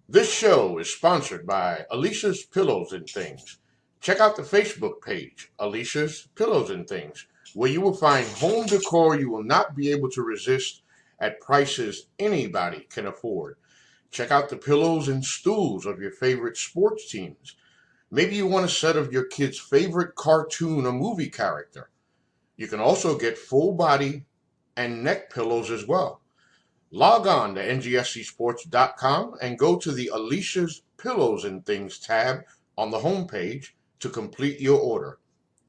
This show is sponsored by Alicia's Pillows and Things. Check out the Facebook page, Alicia's Pillows and Things, where you will find home decor you will not be able to resist at prices anybody can afford. Check out the pillows and stools of your favorite sports teams. Maybe you want a set of your kid's favorite cartoon or movie character. You can also get full body and neck pillows as well. Log on to ngscsports.com and go to the Alicia's Pillows and Things tab on the homepage to complete your order.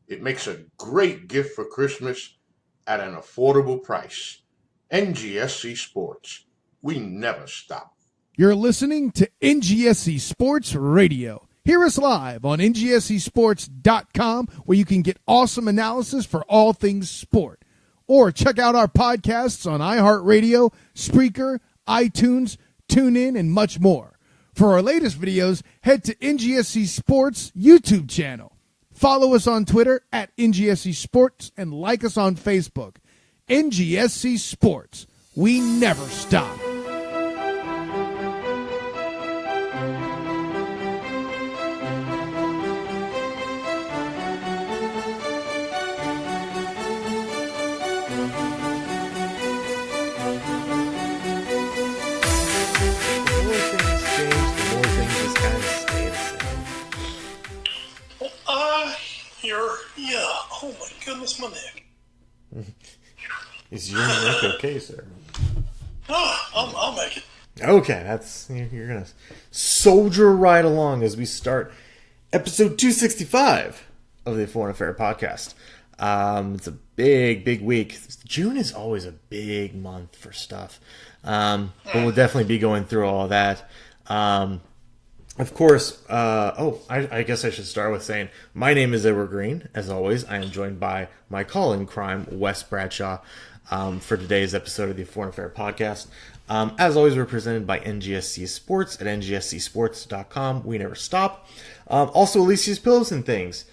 It makes a great gift for Christmas at an affordable price. NGSC Sports. We never stop. You're listening to NGSC Sports Radio. Hear us live on ngscsports.com, where you can get awesome analysis for all things sport. Or check out our podcasts on iHeartRadio, Spreaker, iTunes, TuneIn, and much more. For our latest videos, head to NGSC Sports YouTube channel. Follow us on Twitter at NGSC Sports and like us on Facebook. NGSC Sports. We never stop. Oh my goodness, my neck. Is your neck okay, sir? I'll make it. Okay, you're gonna soldier right along as we start episode 265 of the Foreign Affair podcast. It's a big week. June is always a big month for stuff, but we'll definitely be going through all of that. Of course, I guess I should start with saying my name is Edward Green. As always, I am joined by my call-in crime, Wes Bradshaw, for today's episode of the Foreign Affair podcast. As always, we're presented by NGSC Sports at ngscsports.com. We never stop. Also, Alicia's Pillows and Things.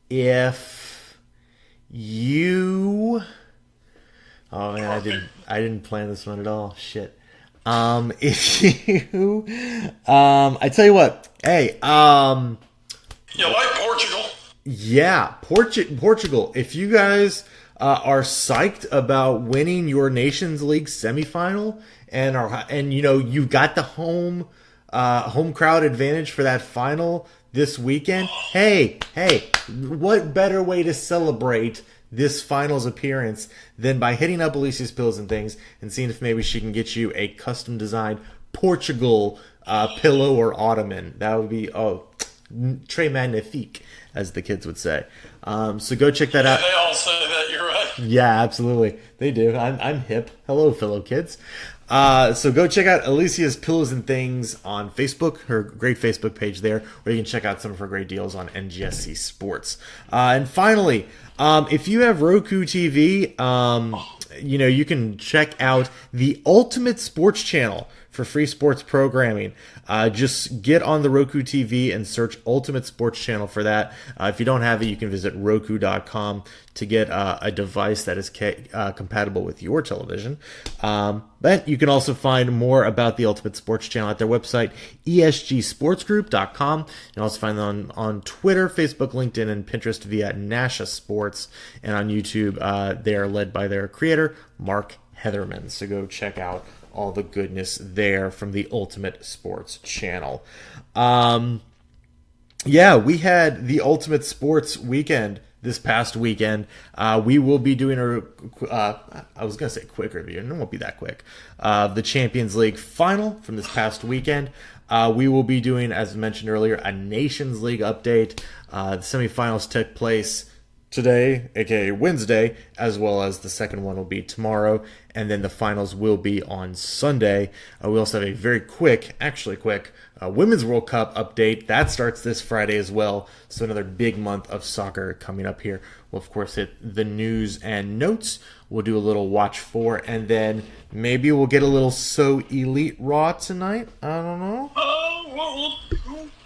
If you... Oh, man, I didn't plan this one at all. Shit. If you, I tell you what, hey, you like Portugal? Yeah, Portugal. If you guys are psyched about winning your Nations League semifinal and you got the home crowd advantage for that final this weekend, hey, what better way to celebrate this finals appearance than by hitting up Alicia's Pillows and Things and seeing if maybe she can get you a custom designed Portugal pillow or ottoman. That would be très magnifique, as the kids would say. So go check that out. They all say that, you're right. Yeah, absolutely. They do. I'm hip. Hello, fellow kids. So go check out Alicia's Pillows and Things on Facebook, her great Facebook page there, where you can check out some of her great deals on NGSC Sports. And finally, if you have Roku TV, you can check out the Ultimate Sports Channel for free sports programming. Just get on the Roku TV and search Ultimate Sports Channel for that. If you don't have it, you can visit Roku.com to get a device that is compatible with your television. But you can also find more about the Ultimate Sports Channel at their website, esgsportsgroup.com. You can also find them on Twitter, Facebook, LinkedIn, and Pinterest via Nasha Sports. And on YouTube, they are led by their creator, Mark Heatherman. So go check out all the goodness there from the Ultimate Sports Channel. We had the Ultimate Sports weekend this past weekend. We will be doing I was going to say quick review, and it won't be that quick, the Champions League final from this past weekend. We will be doing, as mentioned earlier, a Nations League update. The semifinals took place today, aka Wednesday, as well as the second one will be tomorrow, and then the finals will be on Sunday. We also have a very quick Women's World Cup update. That starts this Friday as well, so another big month of soccer coming up here. We'll, of course, hit the news and notes. We'll do a little watch for, and then maybe we'll get a little So Elite Raw tonight. I don't know. We'll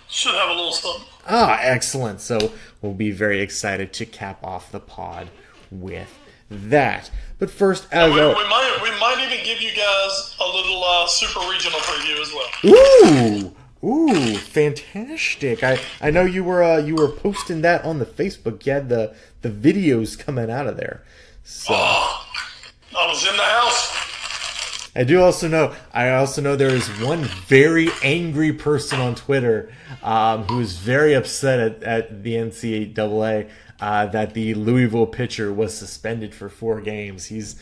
should have a little something. Ah, excellent. So we'll be very excited to cap off the pod with that. But first, as we might even give you guys a little super regional preview as well. Ooh, fantastic! I know you were posting that on the Facebook. You had the videos coming out of there. So I was in the house. I also know there is one very angry person on Twitter who is very upset at the NCAA that the Louisville pitcher was suspended for 4 games. He's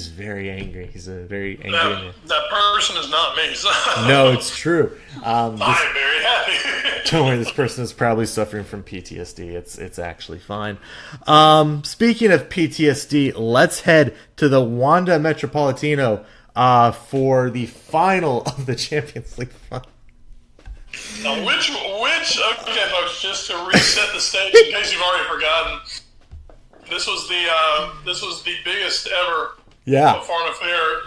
very angry. He's a very angry man. That person is not me. So. No, it's true. I'm very happy. Don't worry, this person is probably suffering from PTSD. It's actually fine. Speaking of PTSD, let's head to the Wanda Metropolitano for the final of the Champions League final. Now, okay, folks, just to reset the stage in case you've already forgotten, this was the biggest ever Foreign Affair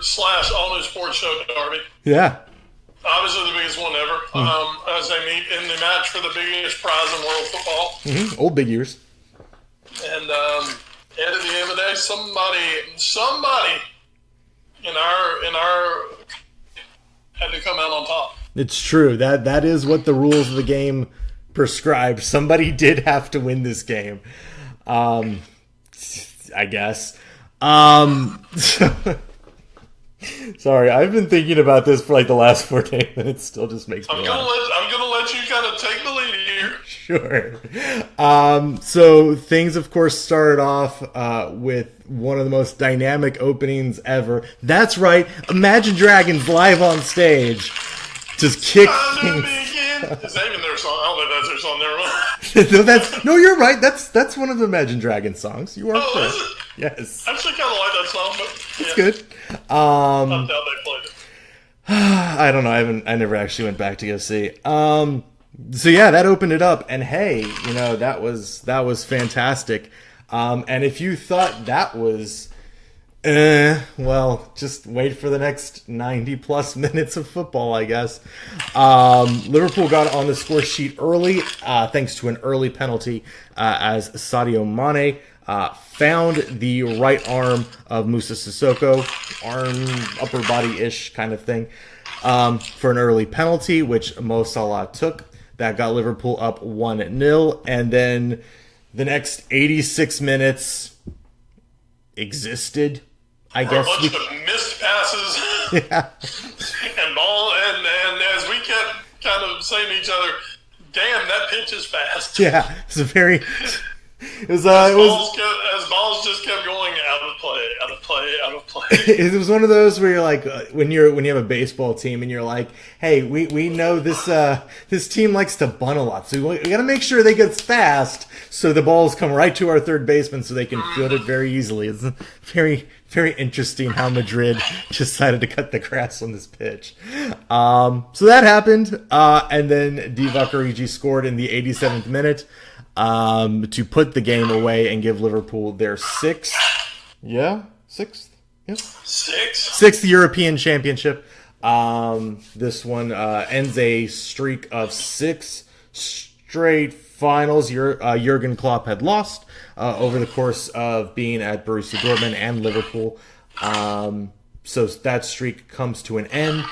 / All New Sports Show derby. Yeah. Obviously the biggest one ever. As they meet in the match for the biggest prize in world football. Mm-hmm. Old big years. And at the end of the day, somebody in our had to come out on top. It's true. That is what the rules of the game prescribed. Somebody did have to win this game. I guess. Sorry, I've been thinking about this for like the last 14 minutes. Still just makes me laugh. I'm gonna let you kind of take the lead here. Sure. So things, of course, started off with one of the most dynamic openings ever. That's right. Imagine Dragons live on stage. Just kick things. Is that even their song? I don't know if that's their song. Never mind. No, you're right. That's one of the Imagine Dragons songs. You are correct. Is it? Yes. I actually kind of like that song, but it's good. I doubt they played it. I don't know. I never actually went back to go see. So yeah, that opened it up, and hey, that was fantastic. And if you thought that was, well, just wait for the next 90 plus minutes of football, I guess. Liverpool got on the score sheet early, thanks to an early penalty, as Sadio Mane found the right arm of Musa Sissoko, upper body-ish kind of thing, for an early penalty, which Mo Salah took. That got Liverpool up 1-0, and then the next 86 minutes existed. I guess a bunch of missed passes, and ball, and as we kept kind of saying to each other, "Damn, that pitch is fast." Yeah, it's a very. As balls just kept going out of play. It was one of those where you're like, when you have a baseball team and you're like, hey, we know this team likes to bunt a lot, so we got to make sure they get fast so the balls come right to our third baseman so they can field it very easily. It's very, very interesting how Madrid decided to cut the grass on this pitch. So that happened, and then Divock Origi scored in the 87th minute. To put the game away and give Liverpool their sixth European championship. This one ends a streak of 6 straight finals. Jurgen Klopp had lost over the course of being at Borussia Dortmund and Liverpool. So that streak comes to an end.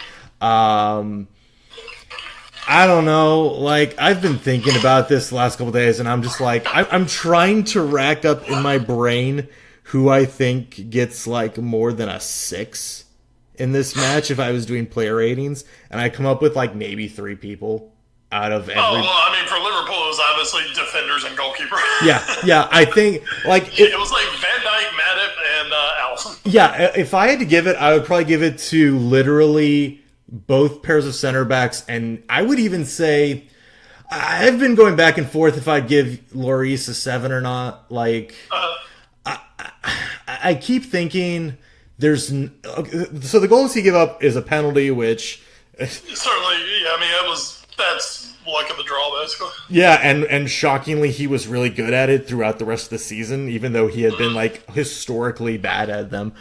I don't know, like, I've been thinking about this the last couple of days, and I'm just like, I'm trying to rack up in my brain who I think gets, like, more than a 6 in this match if I was doing player ratings, and I come up with, like, maybe 3 people out of every... Oh, well, I mean, for Liverpool, it was obviously defenders and goalkeeper. Yeah, I think, like... It was like Van Dijk, Matip, and Alisson. Yeah, if I had to give it, I would probably give it to literally... both pairs of center backs, and I would even say I've been going back and forth if I'd give Lloris a 7 or not. Like, I keep thinking there's so the goals he gave up is a penalty, which certainly, yeah, I mean that's luck of the draw, basically. Yeah, and shockingly, he was really good at it throughout the rest of the season, even though he had been like historically bad at them.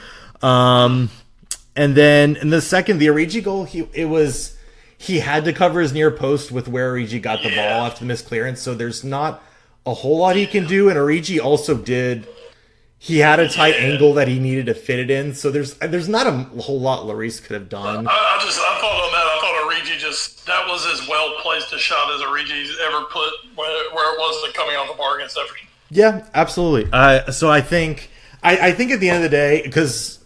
And then in the second, the Origi goal, he had to cover his near post with where Origi got the ball after the missed clearance. So there's not a whole lot he can do. And Origi also did. he had a tight angle that he needed to fit it in. So there's not a whole lot Lloris could have done. I thought on that. I thought Origi that was as well placed a shot as Origi's ever put where it wasn't coming off the bar against Everton. Yeah, absolutely. So I think at the end of the day, because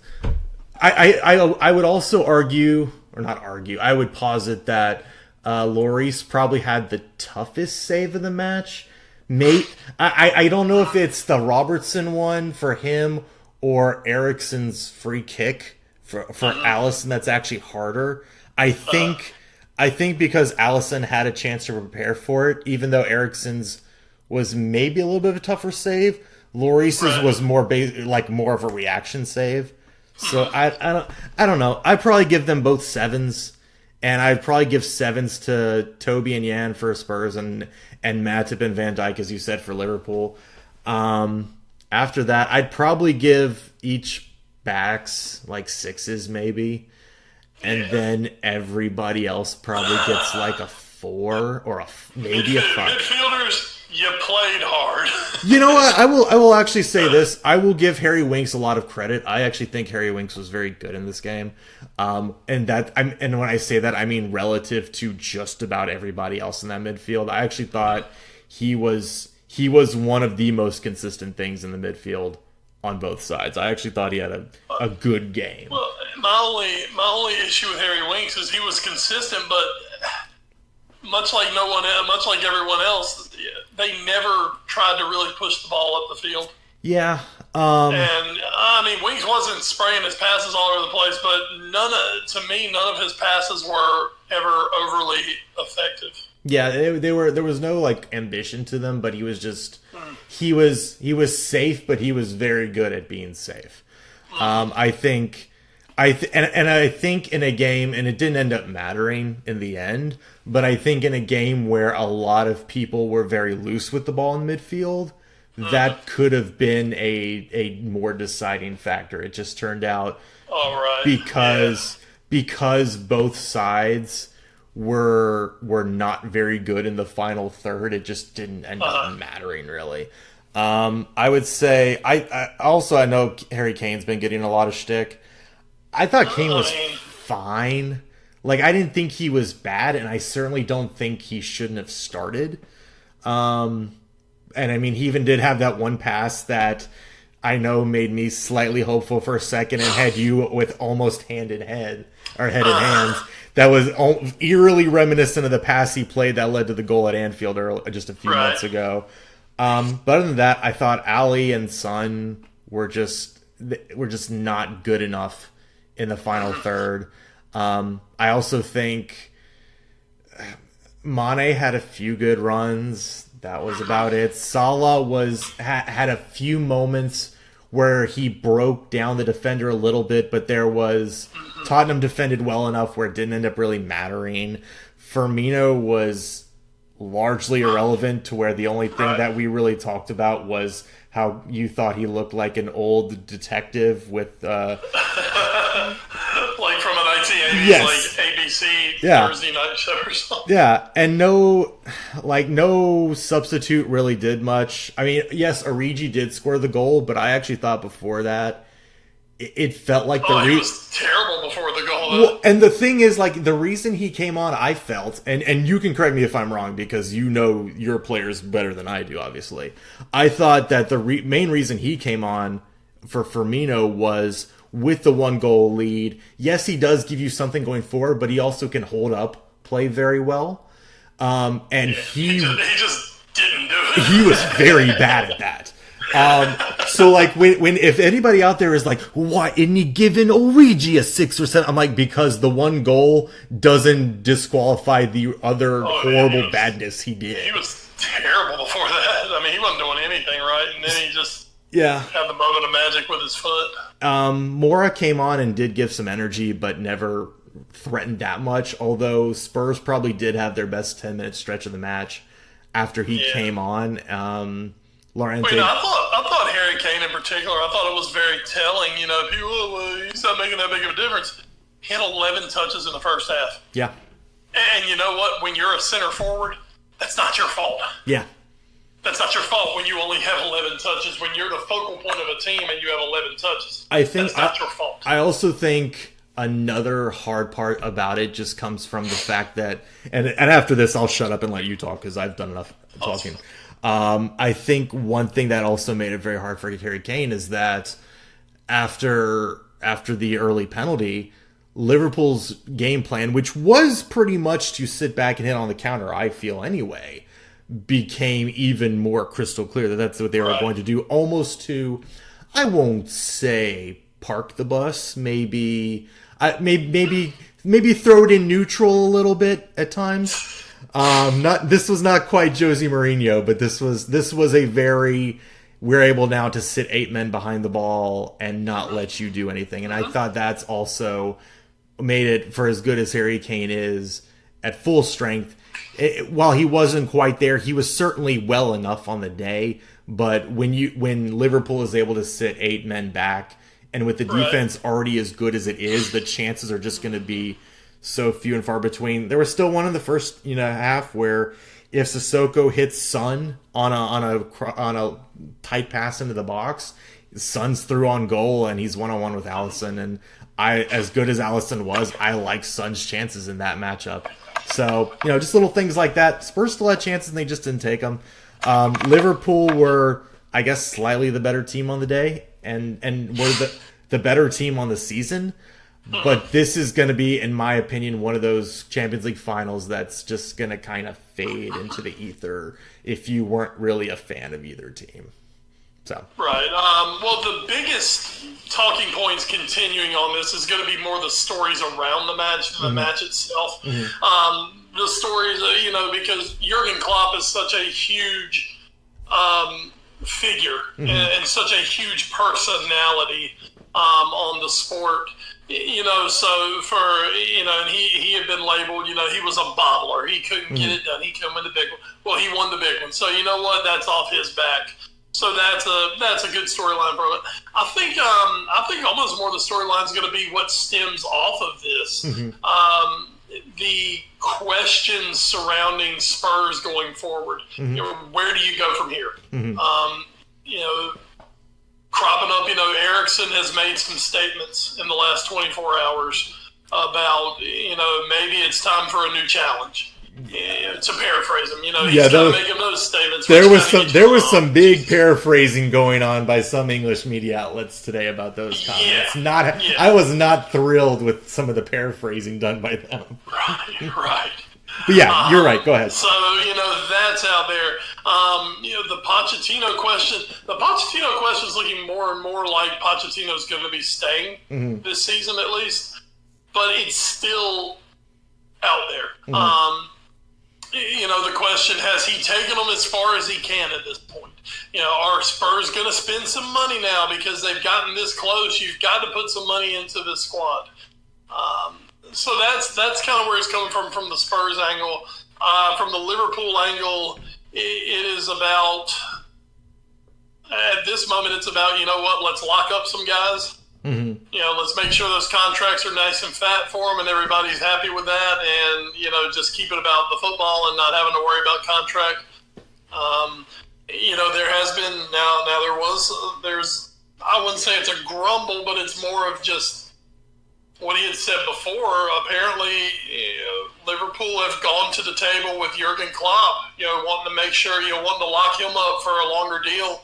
I would also argue, or not argue, I would posit that Lloris probably had the toughest save of the match. I don't know if it's the Robertson one for him or Eriksen's free kick for Alisson that's actually harder. I think because Alisson had a chance to prepare for it, even though Eriksen's was maybe a little bit of a tougher save, Lloris's was more of a reaction save. So I don't know. I'd probably give them both 7s. And I'd probably give 7s to Toby and Jan for Spurs and Matip and Van Dijk, as you said, for Liverpool. After that, I'd probably give each backs like 6s maybe. And then everybody else probably gets like a 4 or maybe a 5. Midfielders, you played hard. You know what? I will actually say this. I will give Harry Winks a lot of credit. I actually think Harry Winks was very good in this game. And when I say that, I mean relative to just about everybody else in that midfield. I actually thought he was one of the most consistent things in the midfield on both sides. I actually thought he had a good game. Well, my only issue with Harry Winks is he was consistent, but much like everyone else, they never tried to really push the ball up the field. Yeah. And I mean, Winks wasn't spraying his passes all over the place, but none of his passes were ever overly effective. Yeah, there was no like ambition to them, but he was just he was safe, but he was very good at being safe. I think in a game, and it didn't end up mattering in the end, but I think in a game where a lot of people were very loose with the ball in midfield, that could have been a more deciding factor. It just turned out because both sides were not very good in the final third. It just didn't end up mattering really. I would say I know Harry Kane's been getting a lot of shtick. I thought Kane was fine. Like, I didn't think he was bad, and I certainly don't think he shouldn't have started. And I mean, he even did have that one pass that I know made me slightly hopeful for a second and had you with almost head in hands. That was eerily reminiscent of the pass he played that led to the goal at Anfield just a few months ago. But other than that, I thought Ali and Son were just not good enough in the final third. I also think Mane had a few good runs. That was about it. Salah had a few moments where he broke down the defender a little bit, but Tottenham defended well enough where it didn't end up really mattering. Firmino was largely irrelevant to where the only thing that we really talked about was how you thought he looked like an old detective with like from a 1980s like ABC Thursday night show or something. Yeah, and no substitute really did much. I mean, yes, Origi did score the goal, but I actually thought before that it felt like he was terrible before the goal. Well, and the thing is, like, the reason he came on, I felt, and you can correct me if I'm wrong because you know your players better than I do, obviously. I thought that the main reason he came on for Firmino was with the 1-goal lead. Yes, he does give you something going forward, but he also can hold up play very well. He just didn't do it. He was very bad at that. So like when if anybody out there is like, why isn't he giving Origi a 6 or 7? I'm like, because the 1 goal doesn't disqualify the other horrible badness he did. He was terrible before that. I mean, he wasn't doing anything right, and then he just had the moment of magic with his foot. Mora came on and did give some energy, but never threatened that much. Although Spurs probably did have their best 10-minute stretch of the match after he came on. Llorente. I thought Harry Kane in particular, I thought it was very telling. You know, he's not making that big of a difference. He had 11 touches in the first half. Yeah. And you know what? When you're a center forward, that's not your fault. Yeah. that's not your fault when you only have 11 touches. When you're the focal point of a team and you have 11 touches, I think that's not your fault. I also think another hard part about it just comes from the fact that, and after this, I'll shut up and let you talk because I've done enough talking. I think one thing that also made it very hard for Harry Kane is that after the early penalty, Liverpool's game plan, which was pretty much to sit back and hit on the counter, I feel anyway, became even more crystal clear that that's what they were going to do, almost to, I won't say park the bus, maybe throw it in neutral a little bit at times. This was not quite Jose Mourinho, but this was a very, we're able now to sit 8 men behind the ball and not let you do anything. And I thought that's also made it, for as good as Harry Kane is at full strength, while he wasn't quite there, he was certainly well enough on the day. But when Liverpool is able to sit 8 men back, and with the defense already as good as it is, the chances are just going to be so few and far between. There was still one in the first half where if Sissoko hits Son on a tight pass into the box, Son's through on goal and he's 1-on-1 with Alisson. And as good as Alisson was, I like Son's chances in that matchup. So, just little things like that. Spurs still had chances and they just didn't take them. Liverpool were, I guess, slightly the better team on the day and were the better team on the season. But this is going to be, in my opinion, one of those Champions League finals that's just going to kind of fade into the ether if you weren't really a fan of either team. So. Right. Well, the biggest talking points continuing on this is going to be more the stories around the match than the match itself. The stories, because Jurgen Klopp is such a huge figure and such a huge personality on the sport. So for, and he had been labeled, he was a bobbler. He couldn't get it done. He couldn't win the big one. Well, he won the big one. So you know what? That's off his back. So that's a good storyline from it. I think almost more the storyline is going to be what stems off of this. The questions surrounding Spurs going forward. Where do you go from here? Cropping up, Ericsson has made some statements in the last 24 hours about, maybe it's time for a new challenge. To paraphrase him, he's got to make those statements. There was some big paraphrasing going on by some English media outlets today about those comments. I was not thrilled with some of the paraphrasing done by them. Right. But yeah, you're right. Go ahead. So, that's out there. The Pochettino question. The Pochettino question is looking more and more like Pochettino's going to be staying this season at least. But it's still out there. The question, has he taken them as far as he can at this point? Are Spurs going to spend some money now because they've gotten this close? You've got to put some money into this squad. So that's kind of where it's coming from the Spurs angle. From the Liverpool angle, it is about, at this moment, it's about, let's lock up some guys. Let's make sure those contracts are nice and fat for them and everybody's happy with that, and, just keep it about the football and not having to worry about contract. There has been, there's, I wouldn't say it's a grumble, but it's more of just what he had said before. Apparently, Liverpool have gone to the table with Jurgen Klopp, wanting to make sure, wanting to lock him up for a longer deal.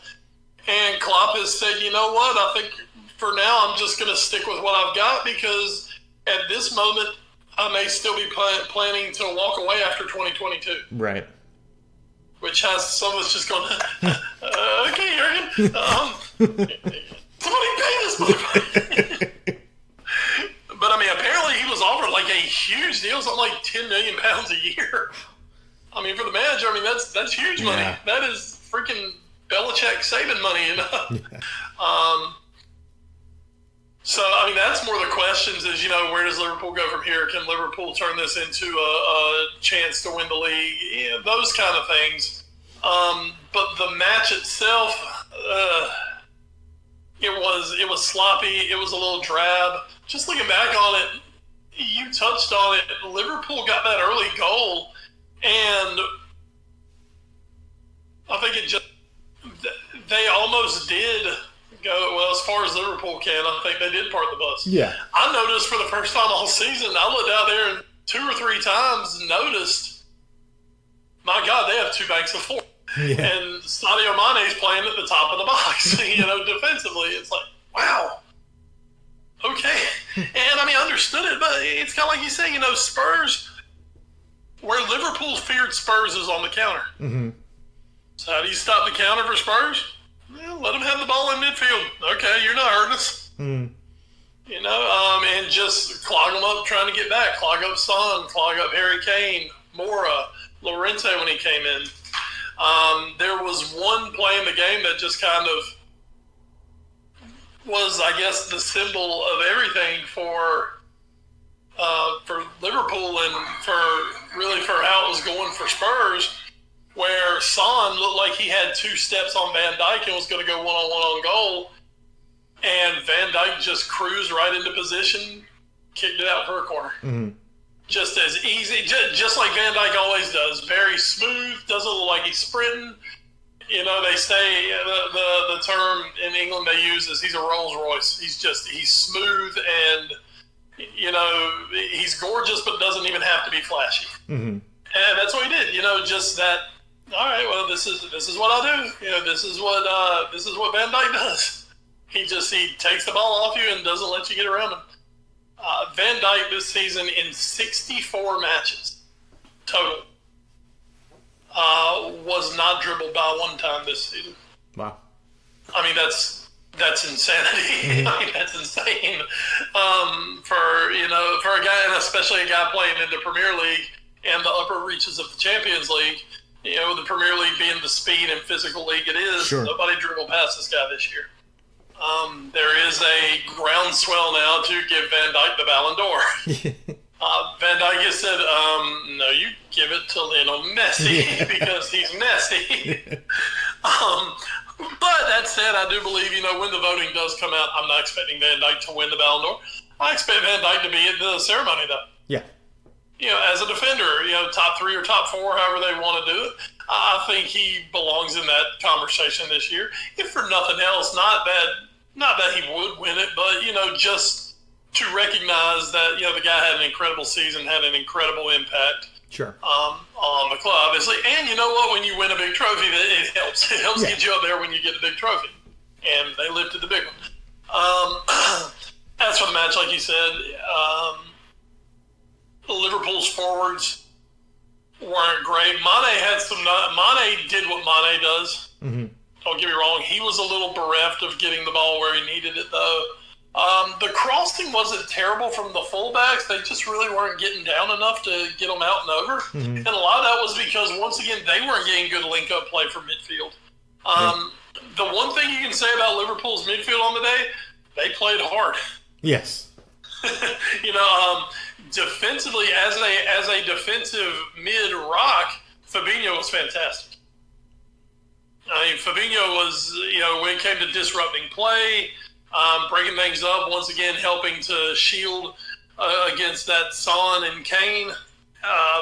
And Klopp has said, you know what, I think for now I'm just going to stick with what I've got because at this moment I may still be planning to walk away after 2022. Right. Which has some of us just going, okay, Jurgen, somebody pay this motherfucker. But apparently he was offered like a huge deal, something like £10 million a year. For the manager, that's huge money. Yeah. That is freaking Belichick saving money, So, that's more the questions is, where does Liverpool go from here? Can Liverpool turn this into a chance to win the league? Those kind of things. But the match itself, it was sloppy. It was a little drab. Just looking back on it, you touched on it. Liverpool got that early goal, and I think it just they almost did go well as far as Liverpool can. I think they did part the bus. Yeah, I noticed for the first time all season. I looked out there and 2 or 3 times noticed, my God, they have 2 banks of 4. Yeah. And Sadio Mane is playing at the top of the box. Defensively, it's like, wow. Okay. And I understood it, but it's kind of like you say, Spurs, where Liverpool feared Spurs is on the counter. Mm-hmm. So how do you stop the counter for Spurs? Well, let them have the ball in midfield. Okay, you're not hurting us. Mm. And just clog them up trying to get back. Clog up Son, clog up Harry Kane, Mora, Llorente when he came in. There was one play in the game that just kind of was, I guess, the symbol of everything for Liverpool and for how it was going for Spurs, where Son looked like he had 2 steps on Van Dijk and was going to go one-on-one on goal, and Van Dijk just cruised right into position, kicked it out for a corner. Mm-hmm. Just as easy, just like Van Dijk always does. Very smooth, doesn't look like he's sprinting. They say the term in England they use is he's a Rolls Royce. He's smooth and, he's gorgeous, but doesn't even have to be flashy. Mm-hmm. And that's what he did. Just that. All right, well, this is what I do. This is what Van Dijk does. He takes the ball off you and doesn't let you get around him. Van Dijk this season in 64 matches total was not dribbled by 1 time this season. Wow. That's insanity. That's insane. For a guy, and especially a guy playing in the Premier League and the upper reaches of the Champions League, the Premier League being the speed and physical league it is, sure. Nobody dribbled past this guy this year. There is a groundswell now to give Van Dijk the Ballon d'Or. Van Dijk has said, no, you give it to Lionel Messi because he's messy. But that said, I do believe, when the voting does come out, I'm not expecting Van Dijk to win the Ballon d'Or. I expect Van Dijk to be at the ceremony, though. Yeah. As a defender, top 3 or top 4, however they want to do it. I think he belongs in that conversation this year. If for nothing else, not that he would win it, but, just to recognize that, the guy had an incredible season, had an incredible impact. Sure. On the club, obviously. And you know what? When you win a big trophy, it helps. It helps get you up there when you get a big trophy. And they lifted the big one. As for the match, like you said, Liverpool's forwards weren't great. Mane did what Mane does. Mm-hmm. Don't get me wrong. He was a little bereft of getting the ball where he needed it, though. The crossing wasn't terrible from the fullbacks. They just really weren't getting down enough to get them out and over. Mm-hmm. And a lot of that was because, once again, they weren't getting good link-up play from midfield. The one thing you can say about Liverpool's midfield on the day, they played hard. Yes. Defensively, as a defensive mid-rock, Fabinho was fantastic. Fabinho was, when it came to disrupting play, breaking things up, once again helping to shield against that Son and Kane.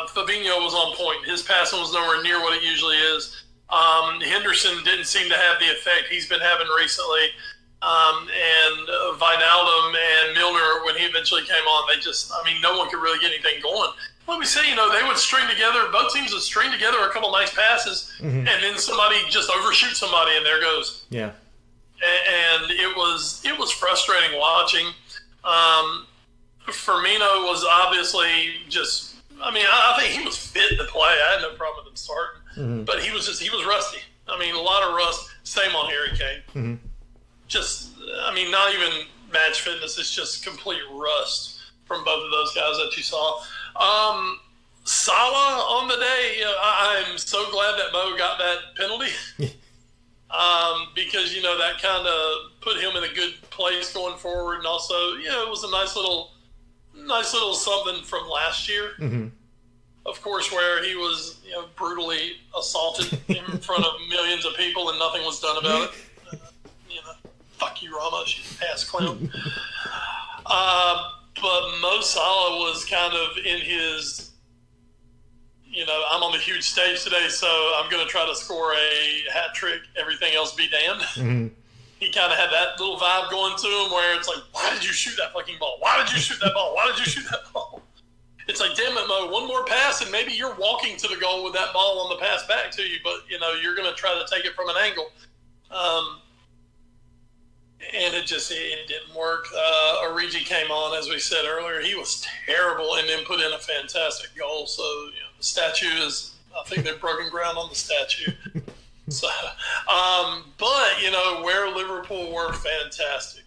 Fabinho was on point. His passing was nowhere near what it usually is. Henderson didn't seem to have the effect he's been having recently. And Wijnaldum and Milner, when he eventually came on, no one could really get anything going. Let me say, they would string together, both teams would string together a couple nice passes, and then somebody just overshoots somebody, and there goes. Yeah. And it was frustrating watching. Firmino was obviously just, I think he was fit to play. I had no problem with him starting, but he was rusty. A lot of rust. Same on Harry Kane. Mm-hmm. Not even match fitness. It's just complete rust from both of those guys that you saw. Salah on the day, I'm so glad that Mo got that penalty. Because, that kind of put him in a good place going forward. And also, it was a nice little something from last year. Mm-hmm. Of course, where he was, brutally assaulted in front of millions of people and nothing was done about it. Fuck you, Ramos, you ass clown. But Mo Salah was kind of in his I'm on the huge stage today, so I'm going to try to score a hat trick. Everything else be damned. Mm-hmm. He kind of had that little vibe going to him where it's like, why did you shoot that fucking ball? Why did you shoot that ball? Why did you shoot that ball? It's like, damn it, Mo, one more pass, and maybe you're walking to the goal with that ball on the pass back to you, but, you're going to try to take it from an angle. And it didn't work. Origi came on, as we said earlier. He was terrible and then put in a fantastic goal. So, the statue is, I think they've broken ground on the statue. So, but, where Liverpool were fantastic.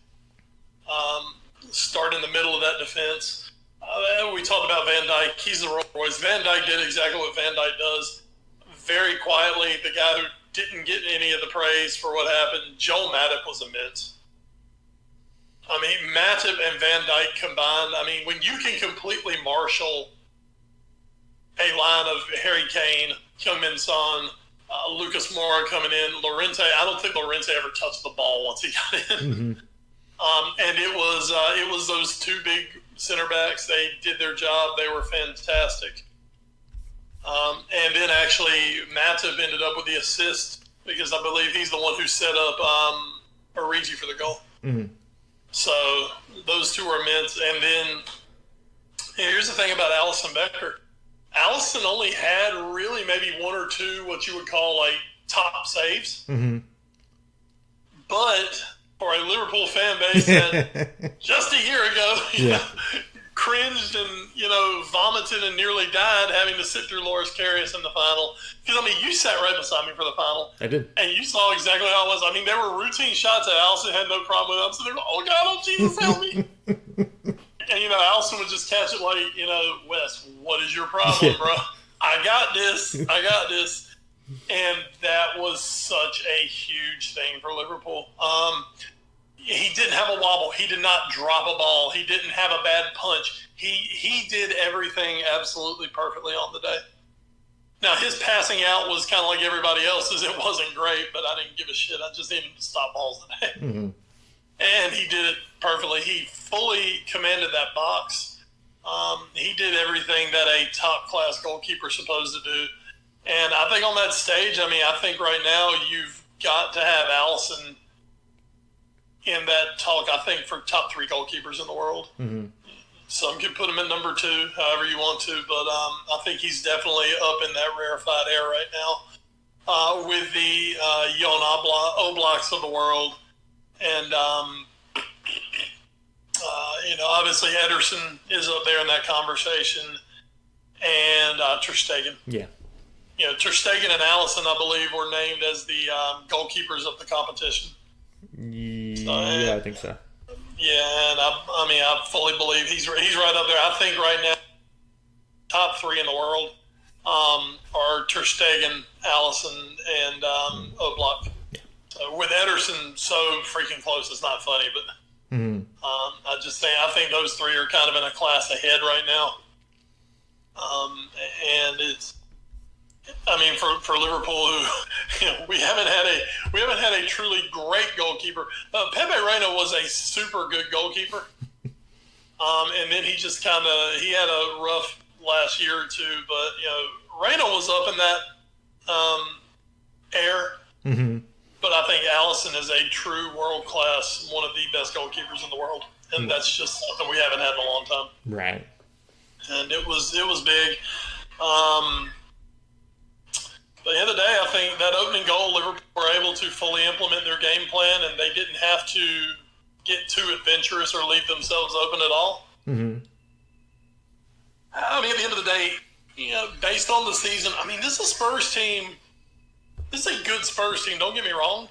Start in the middle of that defense. We talked about Van Dijk. He's the Rolls Royce. Van Dijk did exactly what Van Dijk does. Very quietly, the guy who didn't get any of the praise for what happened, Joel Matip was immense. I mean, Matip and Van Dijk combined, when you can completely marshal a line of Harry Kane, Heung-min Son, Lucas Moura coming in, Llorente, I don't think Llorente ever touched the ball once he got in. Mm-hmm. And it was those two big center backs. They did their job. They were fantastic. And then actually Matip ended up with the assist because I believe he's the one who set up Origi for the goal. Mm-hmm. So those two are immense. And then here's the thing about Alisson Becker. Alisson only had really maybe one or two what you would call like top saves. Mm-hmm. But for a Liverpool fan base that just a year ago cringed and, vomited and nearly died having to sit through Loris Karius in the final. Because, you sat right beside me for the final. I did. And you saw exactly how it was. There were routine shots that Alisson had no problem with. I'm sitting there, oh, God, oh, Jesus, help me. And, Alisson would just catch it like, Wes, what is your problem, bro? I got this. And that was such a huge thing for Liverpool. He didn't have a wobble. He did not drop a ball. He didn't have a bad punch. He did everything absolutely perfectly on the day. Now, his passing out was kind of like everybody else's. It wasn't great, but I didn't give a shit. I just needed to stop balls today. Mm-hmm. And he did it perfectly. He fully commanded that box. He did everything that a top-class goalkeeper is supposed to do. And I think on that stage, I think right now you've got to have Alisson in that talk, I think, for top 3 goalkeepers in the world. Mm-hmm. Some could put him in number 2, however you want to, but I think he's definitely up in that rarefied air right now with the Jon Oblaks of the world. And, obviously Ederson is up there in that conversation, and Ter Stegen. Yeah. Ter Stegen and Alisson, I believe, were named as the goalkeepers of the competition. Yeah, I think so. Yeah, and I fully believe he's right up there. I think right now, top 3 in the world are Ter Stegen, Alisson, and Oblak. Yeah. So with Ederson so freaking close, it's not funny, but I think those 3 are kind of in a class ahead right now. And it's, for Liverpool, who we haven't had a truly great goalkeeper. Pepe Reina was a super good goalkeeper, and then he just he had a rough last year or two. But Reina was up in that air. Mm-hmm. But I think Alisson is a true world class, one of the best goalkeepers in the world, and that's just something we haven't had in a long time. Right. And it was big. But at the end of the day, I think that opening goal, Liverpool were able to fully implement their game plan, and they didn't have to get too adventurous or leave themselves open at all. Mm-hmm. At the end of the day, based on the season, this is a Spurs team. This is a good Spurs team, don't get me wrong.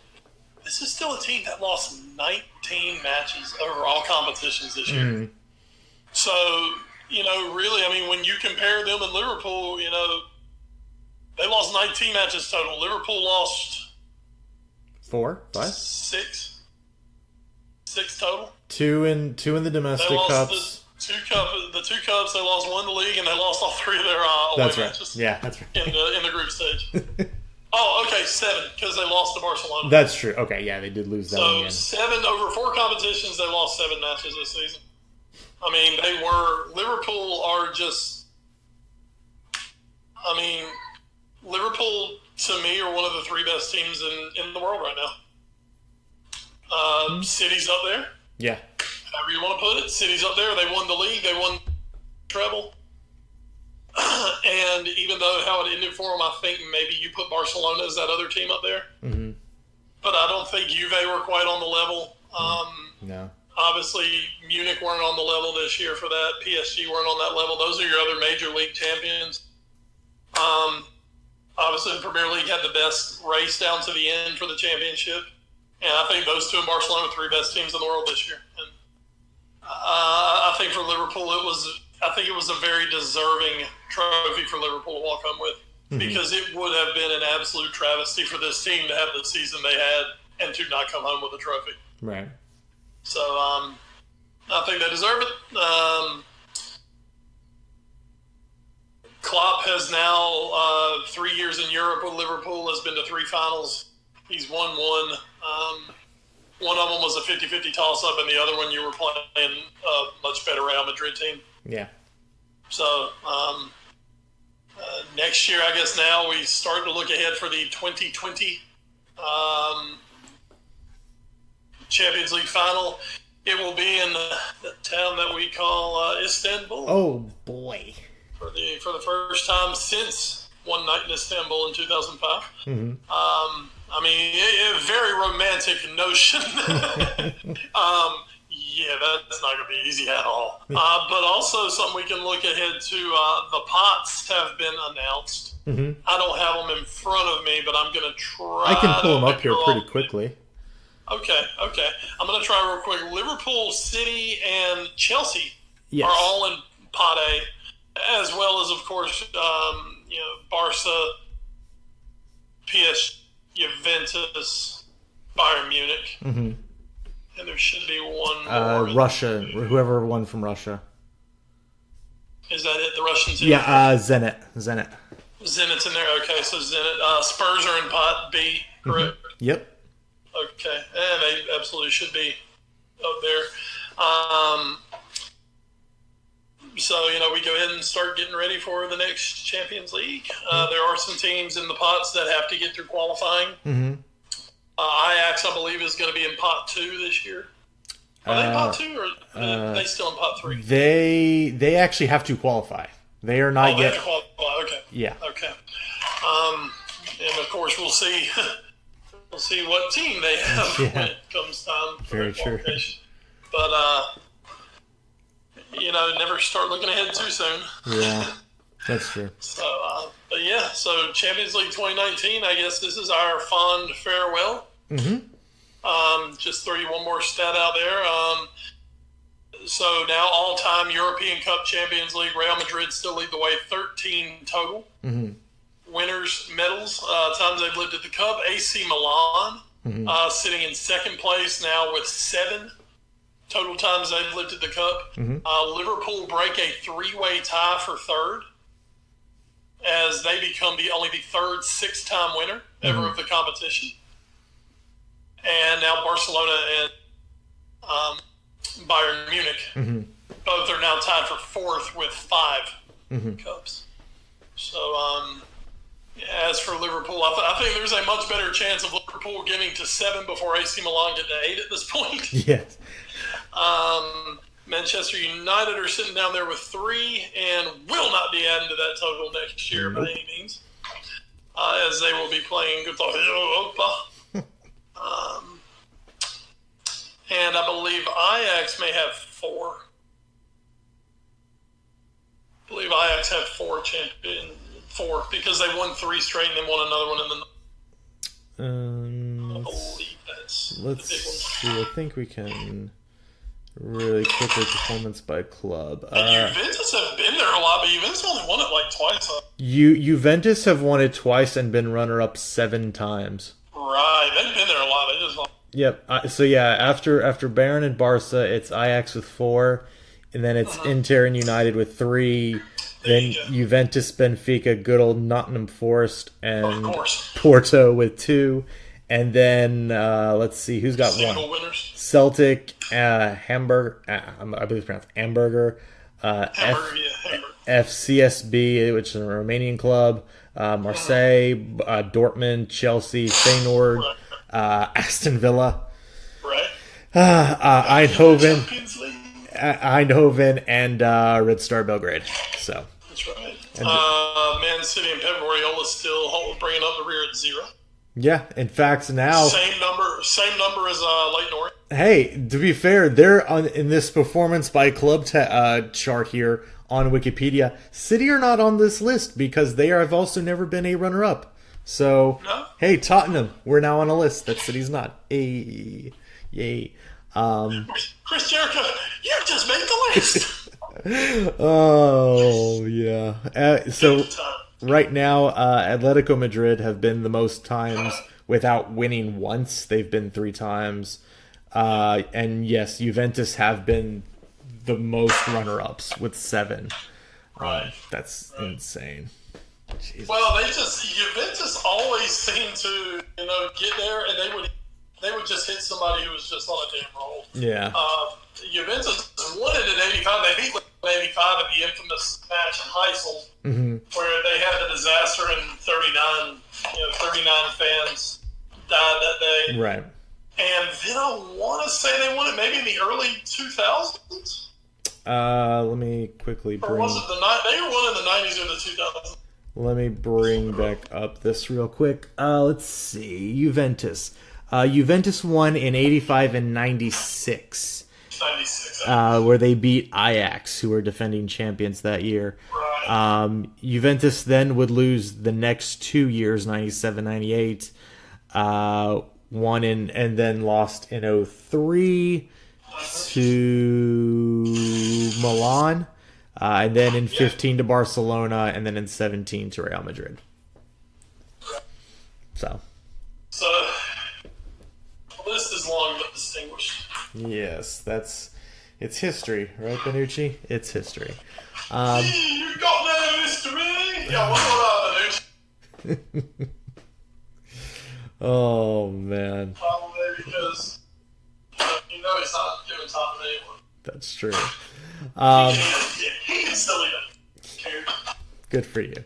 This is still a team that lost 19 matches over all competitions this year. Mm-hmm. So, really, when you compare them and Liverpool, they lost 19 matches total. Liverpool lost 4, 5, 6 total. 2 in the domestic cups. The two cups. They lost 1 in the league, and they lost all 3 of their away matches. Yeah, that's right. In the group stage. Oh, okay, 7 because they lost to Barcelona. That's true. Okay, yeah, they did lose that one again. 7 over 4 competitions. They lost 7 matches this season. Liverpool are just. I mean, Liverpool, to me, are one of the three best teams in the world right now. City's up there. Yeah. However you want to put it. City's up there. They won the league. They won treble. And even though how it ended for them, I think maybe you put Barcelona as that other team up there. Mm-hmm. But I don't think Juve were quite on the level. No. Obviously, Munich weren't on the level this year for that. PSG weren't on that level. Those are your other major league champions. Obviously, the Premier League had the best race down to the end for the championship. And I think those two in Barcelona are three best teams in the world this year. And I think for Liverpool, it was a very deserving trophy for Liverpool to walk home with. Because it would have been an absolute travesty for this team to have the season they had and to not come home with a trophy. Right. So I think they deserve it. Klopp has now 3 years in Europe with Liverpool, has been to 3 finals. He's won one. One of them was a 50-50 toss-up, and the other one you were playing a much better Real Madrid team. Yeah. So next year, I guess now we start to look ahead for the 2020 Champions League final. It will be in the town that we call Istanbul. Oh boy! For the first time since One Night in Istanbul in 2005. Mm-hmm. I mean, a very romantic notion. Yeah, that's not going to be easy at all. But also something we can look ahead to. The pots have been announced. Mm-hmm. I don't have them in front of me, but I'm going to try. I can pull them up here pretty quickly. Okay. I'm going to try real quick. Liverpool, City, and Chelsea Yes. are all in pot A, as well as, of course, Barca, PSG, Juventus, Bayern Munich. Mm-hmm. And there should be one more. Russia, whoever won from Russia. Is that it? The Russian team? Yeah, Zenit. Zenit's in there. Okay, so Zenit. Spurs are in pot B, correct? Mm-hmm. Yep. Okay, and they absolutely should be up there. So, we go ahead and start getting ready for the next Champions League. There are some teams in the pots that have to get through qualifying. Mm-hmm. Ajax, I believe, is going to be in pot 2 this year. Are they in pot 2 or are they still in pot 3? They actually have to qualify. They are not yet. They have to qualify. Okay. Yeah. Okay. And of course, we'll see. We'll see what team they have when it comes time for Very the qualification. But never start looking ahead too soon. Yeah, that's true. So, so Champions League 2019. I guess this is our fond farewell. Mm-hmm. Just throw you one more stat out there. So now all-time European Cup Champions League, Real Madrid still lead the way, 13 total. Mm-hmm. Winners, medals, times they've lifted the cup. AC Milan sitting in second place now with 7 total times they've lifted the cup. Mm-hmm. Liverpool break a 3-way tie for third as they become only the third 6-time winner ever of the competition. And now Barcelona and Bayern Munich both are now tied for 4th with 5 cups. So, as for Liverpool, I think there's a much better chance of Liverpool getting to 7 before AC Milan get to 8 at this point. Yes. Manchester United are sitting down there with 3 and will not be adding to that total next year by any means, as they will be playing Europa. And I believe Ajax may have 4. I believe Ajax have 4 because they won 3 straight and then won another one in the. I believe that's. Let's see. I think we can really quickly performance by club. Juventus have been there a lot, but Juventus only won it like twice. Juventus have won it twice and been runner-up 7 times. Right, they've been there a lot. They just. Yep. So yeah, after Bayern and Barca, it's Ajax with 4, and then it's Inter and United with 3. Then Juventus, Benfica, good old Nottingham Forest, and Porto with 2. And then let's see who's got Single 1. Winners. Celtic, Hamburg. I believe it's pronounced Hamburger. Hamburger. FCSB, which is a Romanian club, Marseille, Dortmund, Chelsea, Feyenoord, Aston Villa, Eindhoven, and Red Star Belgrade. So that's right. Man City and Pep Guardiola still bringing up the rear at 0. Yeah, in fact, now same number as Leyton Orient. Hey, to be fair, they're in this performance by club chart here on Wikipedia. City are not on this list because they have also never been a runner-up. So, no? Hey, Tottenham, we're now on a list that City's not. Hey, yay. Chris Jericho, you just made the list. Oh, yeah. So, right now, Atletico Madrid have been the most times without winning once. They've been 3 times. And yes, Juventus have been the most runner-ups with 7. That's insane. Jesus. Well, Juventus always seem to, get there, and they would just hit somebody who was just on a damn roll. Yeah. Juventus won it in '85. They beat in '85 at the infamous match in Heysel, where they had the disaster and 39 fans died that day. Right. And then I want to say they won it maybe in the early 2000s. Let me quickly bring... Or was it they won in the 90s or the 2000s? Let me bring back up this real quick. Let's see. Juventus. Juventus won in 85 and 96. 96. Where they beat Ajax, who were defending champions that year. Right. Juventus then would lose the next 2 years, 97, 98. Won and then lost in 03 to Milan, and then in 15 to Barcelona, and then in 17 to Real Madrid. So the list is long but distinguished. Yes, it's history, right, Benucci? It's history. You got no history. Yeah, what's up, Benucci? Oh, man. Probably because he's not giving time to anyone. That's true. He can still eat it. Good for you.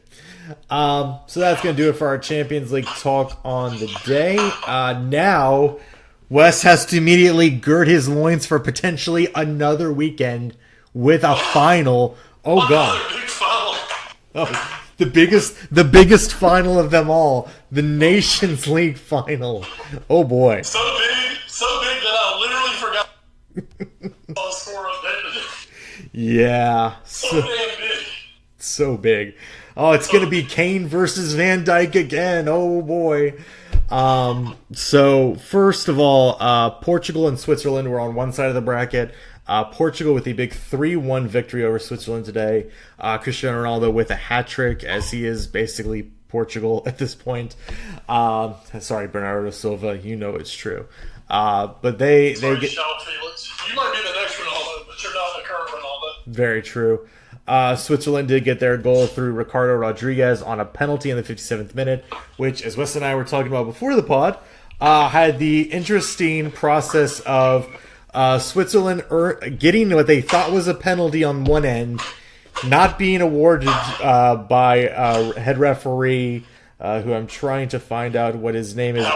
So that's going to do it for our Champions League talk on the day. Now, Wes has to immediately gird his loins for potentially another weekend with a final. Oh, God. Another big final. Oh. The biggest final of them all, the Nations League final. Oh boy! So big that I literally forgot the score updated. Yeah, so damn big. So big. Oh, it's gonna be Kane versus Van Dijk again. Oh boy. So first of all, Portugal and Switzerland were on one side of the bracket. Portugal with a big 3-1 victory over Switzerland today. Cristiano Ronaldo with a hat-trick, as he is basically Portugal at this point. Sorry, Bernardo Silva, you know it's true. But they get... Felix. You might be the next Ronaldo, but you're not the current Ronaldo. Very true. Switzerland did get their goal through Ricardo Rodriguez on a penalty in the 57th minute, which, as Wes and I were talking about before the pod, had the interesting process of... Switzerland getting what they thought was a penalty on one end, not being awarded by head referee, who I'm trying to find out what his name is,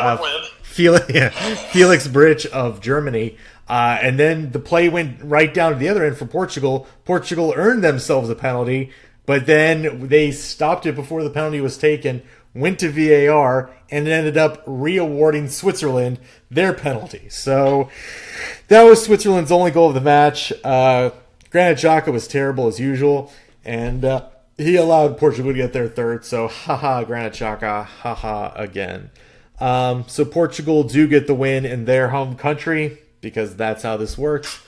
Felix Bridge of Germany. And then the play went right down to the other end for Portugal. Portugal earned themselves a penalty, but then they stopped it before the penalty was taken, went to VAR, and ended up re-awarding Switzerland their penalty. So that was Switzerland's only goal of the match. Granit Xhaka was terrible as usual, and he allowed Portugal to get their third. So haha, Granit Xhaka, haha again. So Portugal do get the win in their home country, because that's how this works.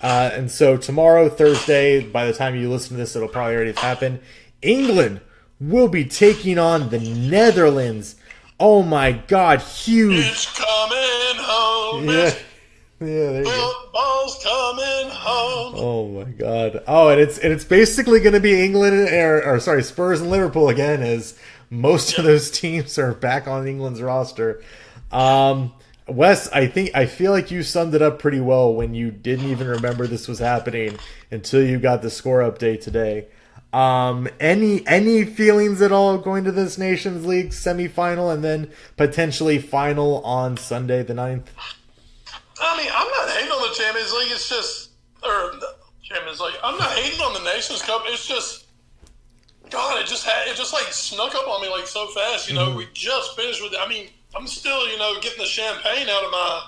And so tomorrow, Thursday, by the time you listen to this, it'll probably already have happened. England will be taking on the Netherlands. Oh my God, huge! It's coming home. Yeah, there you go. Football's coming home. Oh my God! Oh, and it's basically going to be England Spurs and Liverpool again, as most of those teams are back on England's roster. Wes, I feel like you summed it up pretty well when you didn't even remember this was happening until you got the score update today. Any feelings at all going to this Nations League semifinal and then potentially final on Sunday the 9th? I mean, I'm not hating on the Champions League. It's just, Champions League. I'm not hating on the Nations Cup. It's just, God, it just like snuck up on me like so fast. You know, we just finished with. I mean, I'm still getting the champagne out of my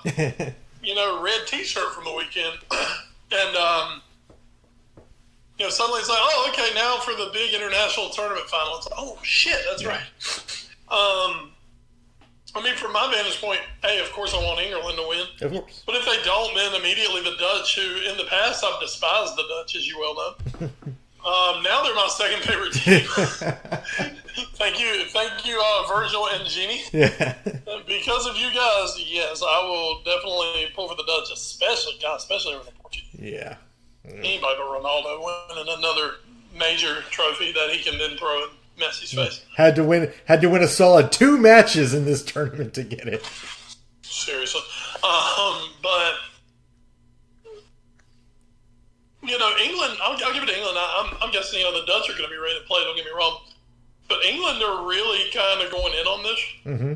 red T-shirt from the weekend, and suddenly it's like, oh, okay, now for the big international tournament final. It's like, oh shit, that's right. I mean, from my vantage point, hey, of course I want England to win. Of course. But if they don't, then immediately the Dutch, who in the past I've despised the Dutch, as you well know, now they're my second favorite team. Thank you, Virgil and Jeannie. Yeah. Because of you guys, yes, I will definitely pull for the Dutch, especially over the Portuguese. Yeah. Anybody but Ronaldo winning another major trophy that he can then throw in Messi's face. Had to win a solid 2 matches in this tournament to get it. Seriously. But England, I'll give it to England. I'm guessing the Dutch are going to be ready to play, don't get me wrong. But England are really kind of going in on this. Mm-hmm.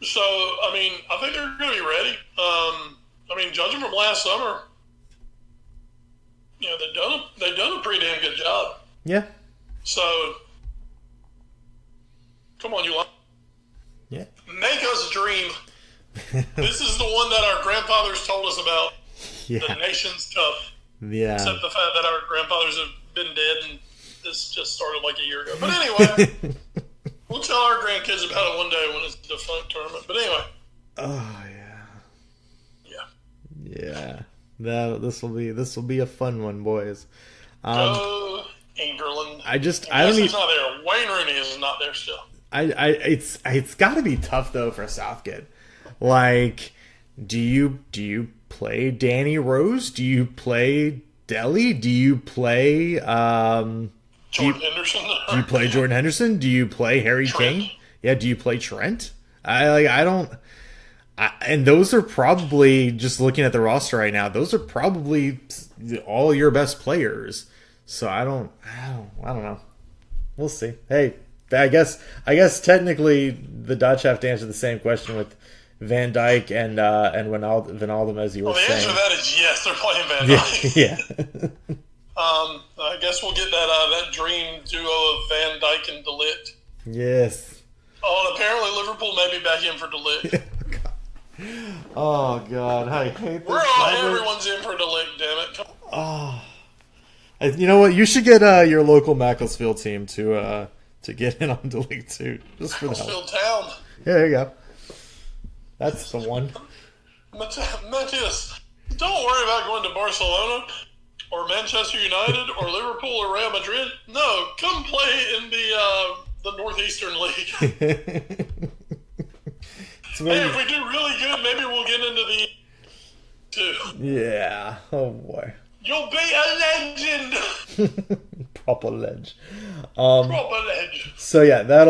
So, I mean, I think they're going to be ready. Judging from last summer, they've done a pretty damn good job. Yeah. So, come on, you lot. Yeah. Make us dream. This is the one that our grandfathers told us about. Yeah. The Nations Cup. Yeah. Except the fact that our grandfathers have been dead and this just started like a year ago. But anyway, we'll tell our grandkids about it one day when it's the fun tournament. But anyway. Oh, yeah. Yeah. This will be a fun one, boys. England. I don't he's not there. Wayne Rooney is not there still. It's got to be tough though for Southgate. Like, do you play Danny Rose? Do you play Dele? Do you play Jordan Henderson? Do you play Jordan Henderson? Do you play Harry Kane? Yeah. Do you play Trent? And those are probably, just looking at the roster right now, those are probably all your best players. So I don't know. We'll see. Hey, I guess technically the Dutch have to answer the same question with Van Dijk and Wijnaldum, as you were saying. The answer to that is yes, they're playing Van Dijk. Yeah. I guess we'll get that dream duo of Van Dijk and De Ligt. Yes. Oh, and apparently Liverpool may be back in for De Ligt. Oh God, I hate this. Everyone's in for De Ligt, damn it. Come on. Oh. You know what? You should get your local Macclesfield team to get in on the league too, just for Macclesfield Town. Yeah, there you go. That's the one. Matthias, don't worry about going to Barcelona or Manchester United or Liverpool or Real Madrid. No, come play in the Northeastern League. Hey, if we do really good, maybe we'll get into the two. Yeah. Oh boy. You'll be a legend. Proper ledge. Proper ledge. So yeah, that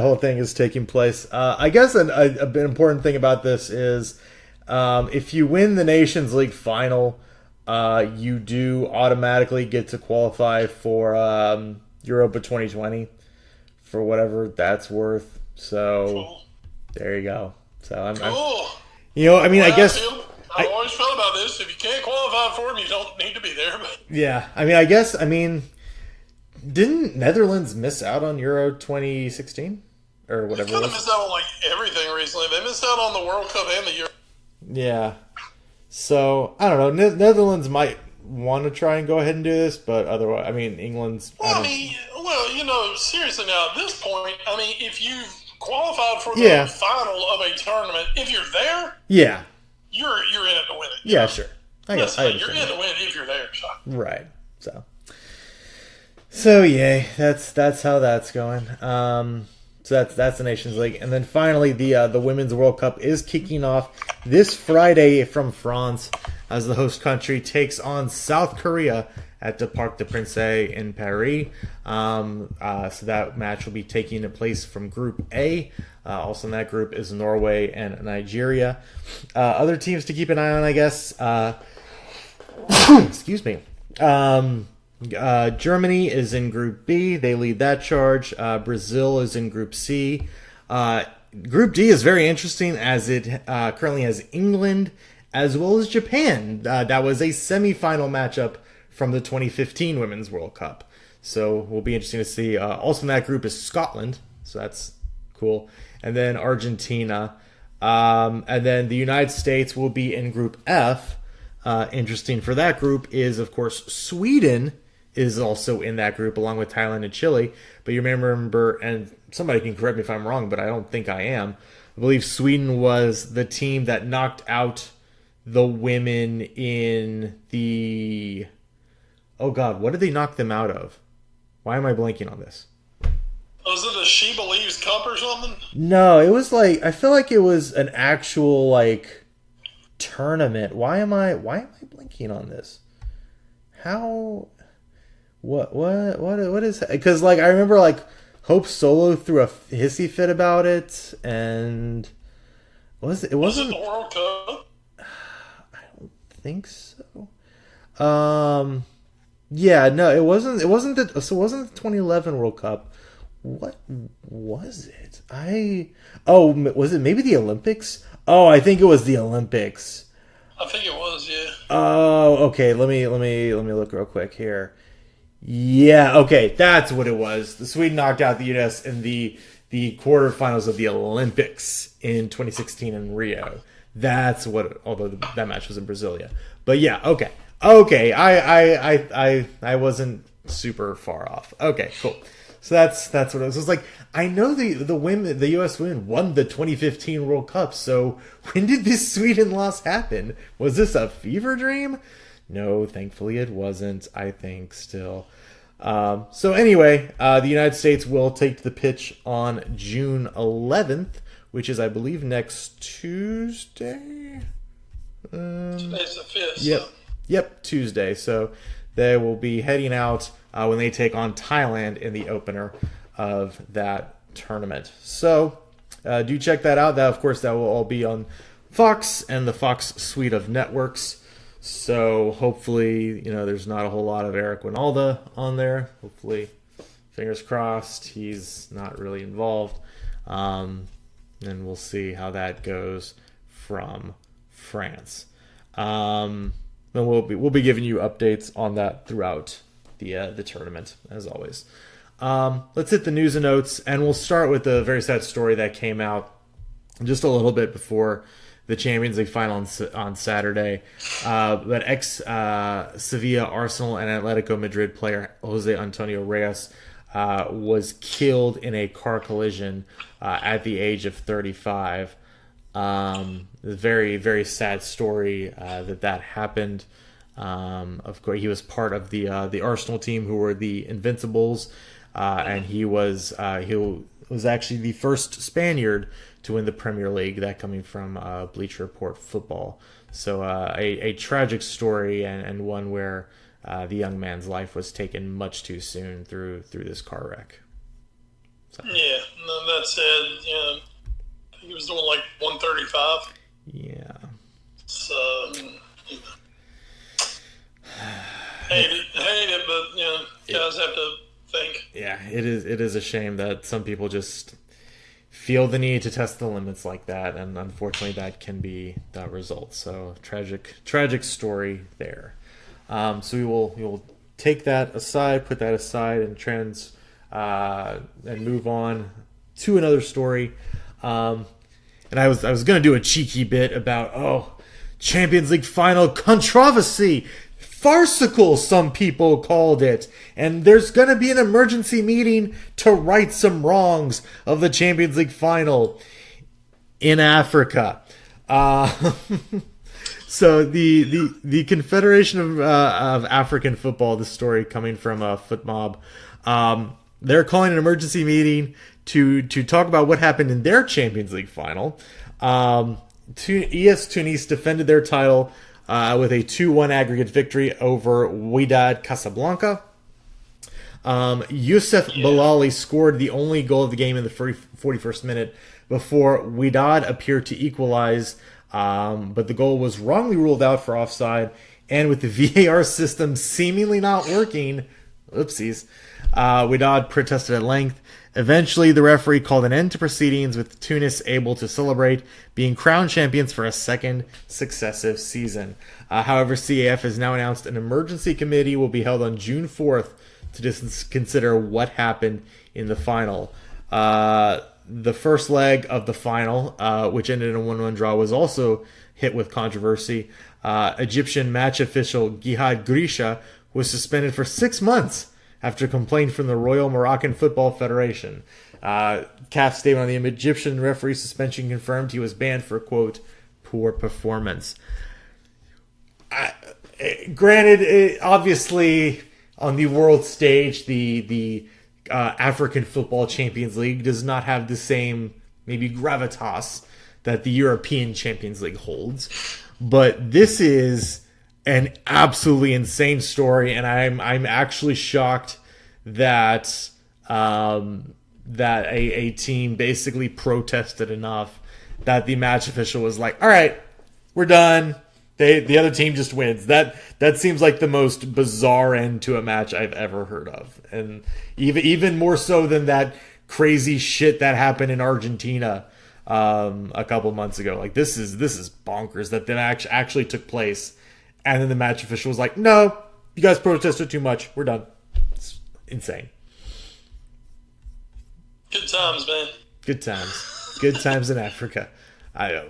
whole thing is taking place. I guess an important thing about this is if you win the Nations League final, you do automatically get to qualify for Europa 2020 for whatever that's worth. So cool. There you go. So cool. I guess I've always felt about this. If you can't qualify for them, you don't need to be there. But yeah, didn't Netherlands miss out on Euro 2016 or whatever? They kind of missed out on like everything recently. They missed out on the World Cup and the Euro. Yeah. So I don't know. Netherlands might want to try and go ahead and do this, but otherwise, England's. Seriously now at this point, if you've qualified for the final of a tournament, if you're there, you're in it to win it. Yeah, sure. I guess you're in it to win if you're there. So. Right. So yay, that's how that's going. So that's the Nations League, and then finally the Women's World Cup is kicking off this Friday from France as the host country takes on South Korea at the Parc des Princes in Paris. So that match will be taking place from Group A. Also in that group is Norway and Nigeria. Other teams to keep an eye on, I guess. Excuse me. Germany is in Group B. They lead that charge. Brazil is in Group C. Group D is very interesting as it currently has England as well as Japan. That was a semifinal matchup from the 2015 Women's World Cup. So will be interesting to see. Also in that group is Scotland. So that's cool. And then Argentina. And then the United States will be in Group F. Interesting for that group is, of course, Sweden is also in that group along with Thailand and Chile. But you may remember, and somebody can correct me if I'm wrong, but I don't think I am. I believe Sweden was the team that knocked out the women in the... Oh, God, what did they knock them out of? Why am I blanking on this? Was it a She Believes Cup or something? No, it was like... I feel like it was an actual, like, tournament. Why am I blanking on this? How... What is that? Because, like, I remember, like, Hope Solo threw a hissy fit about it, and... Was it the World Cup? I don't think so. Yeah, no, it wasn't. It wasn't the 2011 World Cup. What was it? Was it maybe the Olympics? Oh, I think it was the Olympics. I think it was, yeah. Oh, okay. Let me look real quick here. Yeah, okay, that's what it was. The Sweden knocked out the US in the quarterfinals of the Olympics in 2016 in Rio. That's what. Although that match was in Brasilia, but yeah, okay. I wasn't super far off. Okay, cool. So that's what it was. It was like, I know the U.S. women won the 2015 World Cup. So when did this Sweden loss happen? Was this a fever dream? No, thankfully it wasn't. I think still. So anyway, the United States will take the pitch on June 11th, which is, I believe, next Tuesday. Today's the 5th. Yep. So. Yep, Tuesday. So they will be heading out when they take on Thailand in the opener of that tournament. So do check that out. That, of course, that will all be on Fox and the Fox suite of networks. So hopefully, there's not a whole lot of Eric Winalda on there. Hopefully, fingers crossed, he's not really involved. And we'll see how that goes from France. And we'll be giving you updates on that throughout the tournament, as always. Let's hit the news and notes, and we'll start with a very sad story that came out just a little bit before the Champions League final on Saturday. But ex-Sevilla, Arsenal, and Atletico Madrid player Jose Antonio Reyes was killed in a car collision at the age of 35. Very, very sad story that happened. Of course, he was part of the Arsenal team, who were the Invincibles, and he was actually the first Spaniard to win the Premier League. That coming from Bleacher Report Football. So a tragic story, and one where the young man's life was taken much too soon through this car wreck. So. Yeah, that said, he was doing like 135. Yeah. So, hate it, but guys have to think. Yeah, it is a shame that some people just feel the need to test the limits like that, and unfortunately, that can be the result. So tragic story there. So we will take that aside, put that aside, and and move on to another story. And I was going to do a cheeky bit about, Champions League final controversy. Farcical, some people called it. And there's going to be an emergency meeting to right some wrongs of the Champions League final in Africa. So the Confederation of African Football, this story coming from FootMob, they're calling an emergency meeting to talk about what happened in their Champions League final. ES Tunis defended their title with a 2-1 aggregate victory over Wydad Casablanca. Youssef Bilali scored the only goal of the game in the 41st minute before Wydad appeared to equalize, but the goal was wrongly ruled out for offside, And with the VAR system seemingly not working, oopsies, Wydad protested at length. Eventually, the referee called an end to proceedings, with Tunis able to celebrate being crowned champions for a second successive season. However, CAF has now announced an emergency committee will be held on June 4th to consider what happened in the final. The first leg of the final, which ended in a 1-1 draw, was also hit with controversy. Egyptian match official Gihad Grisha was suspended for 6 months after a complaint from the Royal Moroccan Football Federation. CAF's statement on the Egyptian referee suspension confirmed he was banned for, quote, poor performance. Granted, obviously, on the world stage, the African Football Champions League does not have the same, maybe, gravitas that the European Champions League holds. But this is an absolutely insane story, and I'm actually shocked that that a team basically protested enough that the match official was like, all right, we're done. The other team just wins. That seems like the most bizarre end to a match I've ever heard of, and even more so than that crazy shit that happened in Argentina a couple months ago. Like this is bonkers that actually took place, and then the match official was like, "No, you guys protested too much. We're done." It's insane. Good times, man. Good times. Good times in Africa. Wow,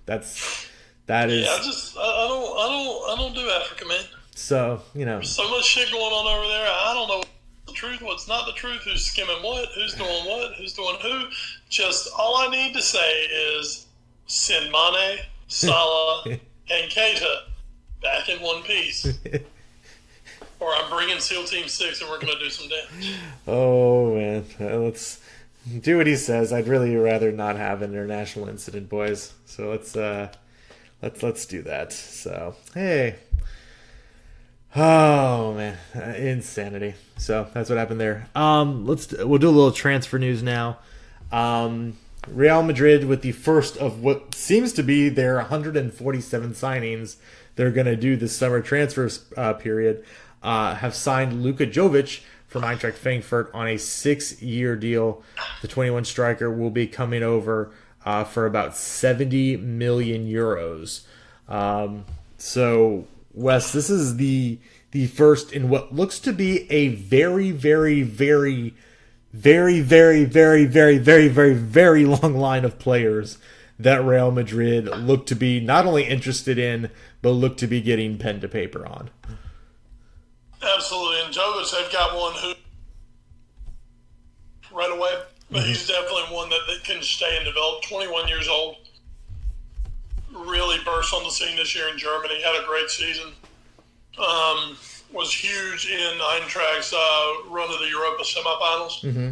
that is. Yeah, I don't do Africa, man. So there's so much shit going on over there. I don't know what's the truth, what's not the truth, who's skimming what, who's doing who. Just all I need to say is send Mane, Salah, and Keita back in one piece. Or I'm bringing SEAL Team 6 and we're going to do some damage. Oh, man. Let's do what he says. I'd really rather not have an international incident, boys. So let's do that. So, hey. Oh, man. Insanity. So that's what happened there. We'll do a little transfer news now. Real Madrid, with the first of what seems to be their 147 signings they're going to do this summer transfer period, have signed Luka Jovic from Eintracht Frankfurt on a 6-year deal. The 21 striker will be coming over for about 70 million euros. So, Wes, this is the first in what looks to be a very, very, very, very, very, very, very, very, very, very long line of players that Real Madrid look to be not only interested in, but look to be getting pen to paper on. Absolutely. And Jovic, they've got one who right away, but he's definitely one that can stay and develop. 21 years old. Really burst on the scene this year in Germany. Had a great season. Was huge in Eintracht's run of the Europa semifinals. Mm-hmm.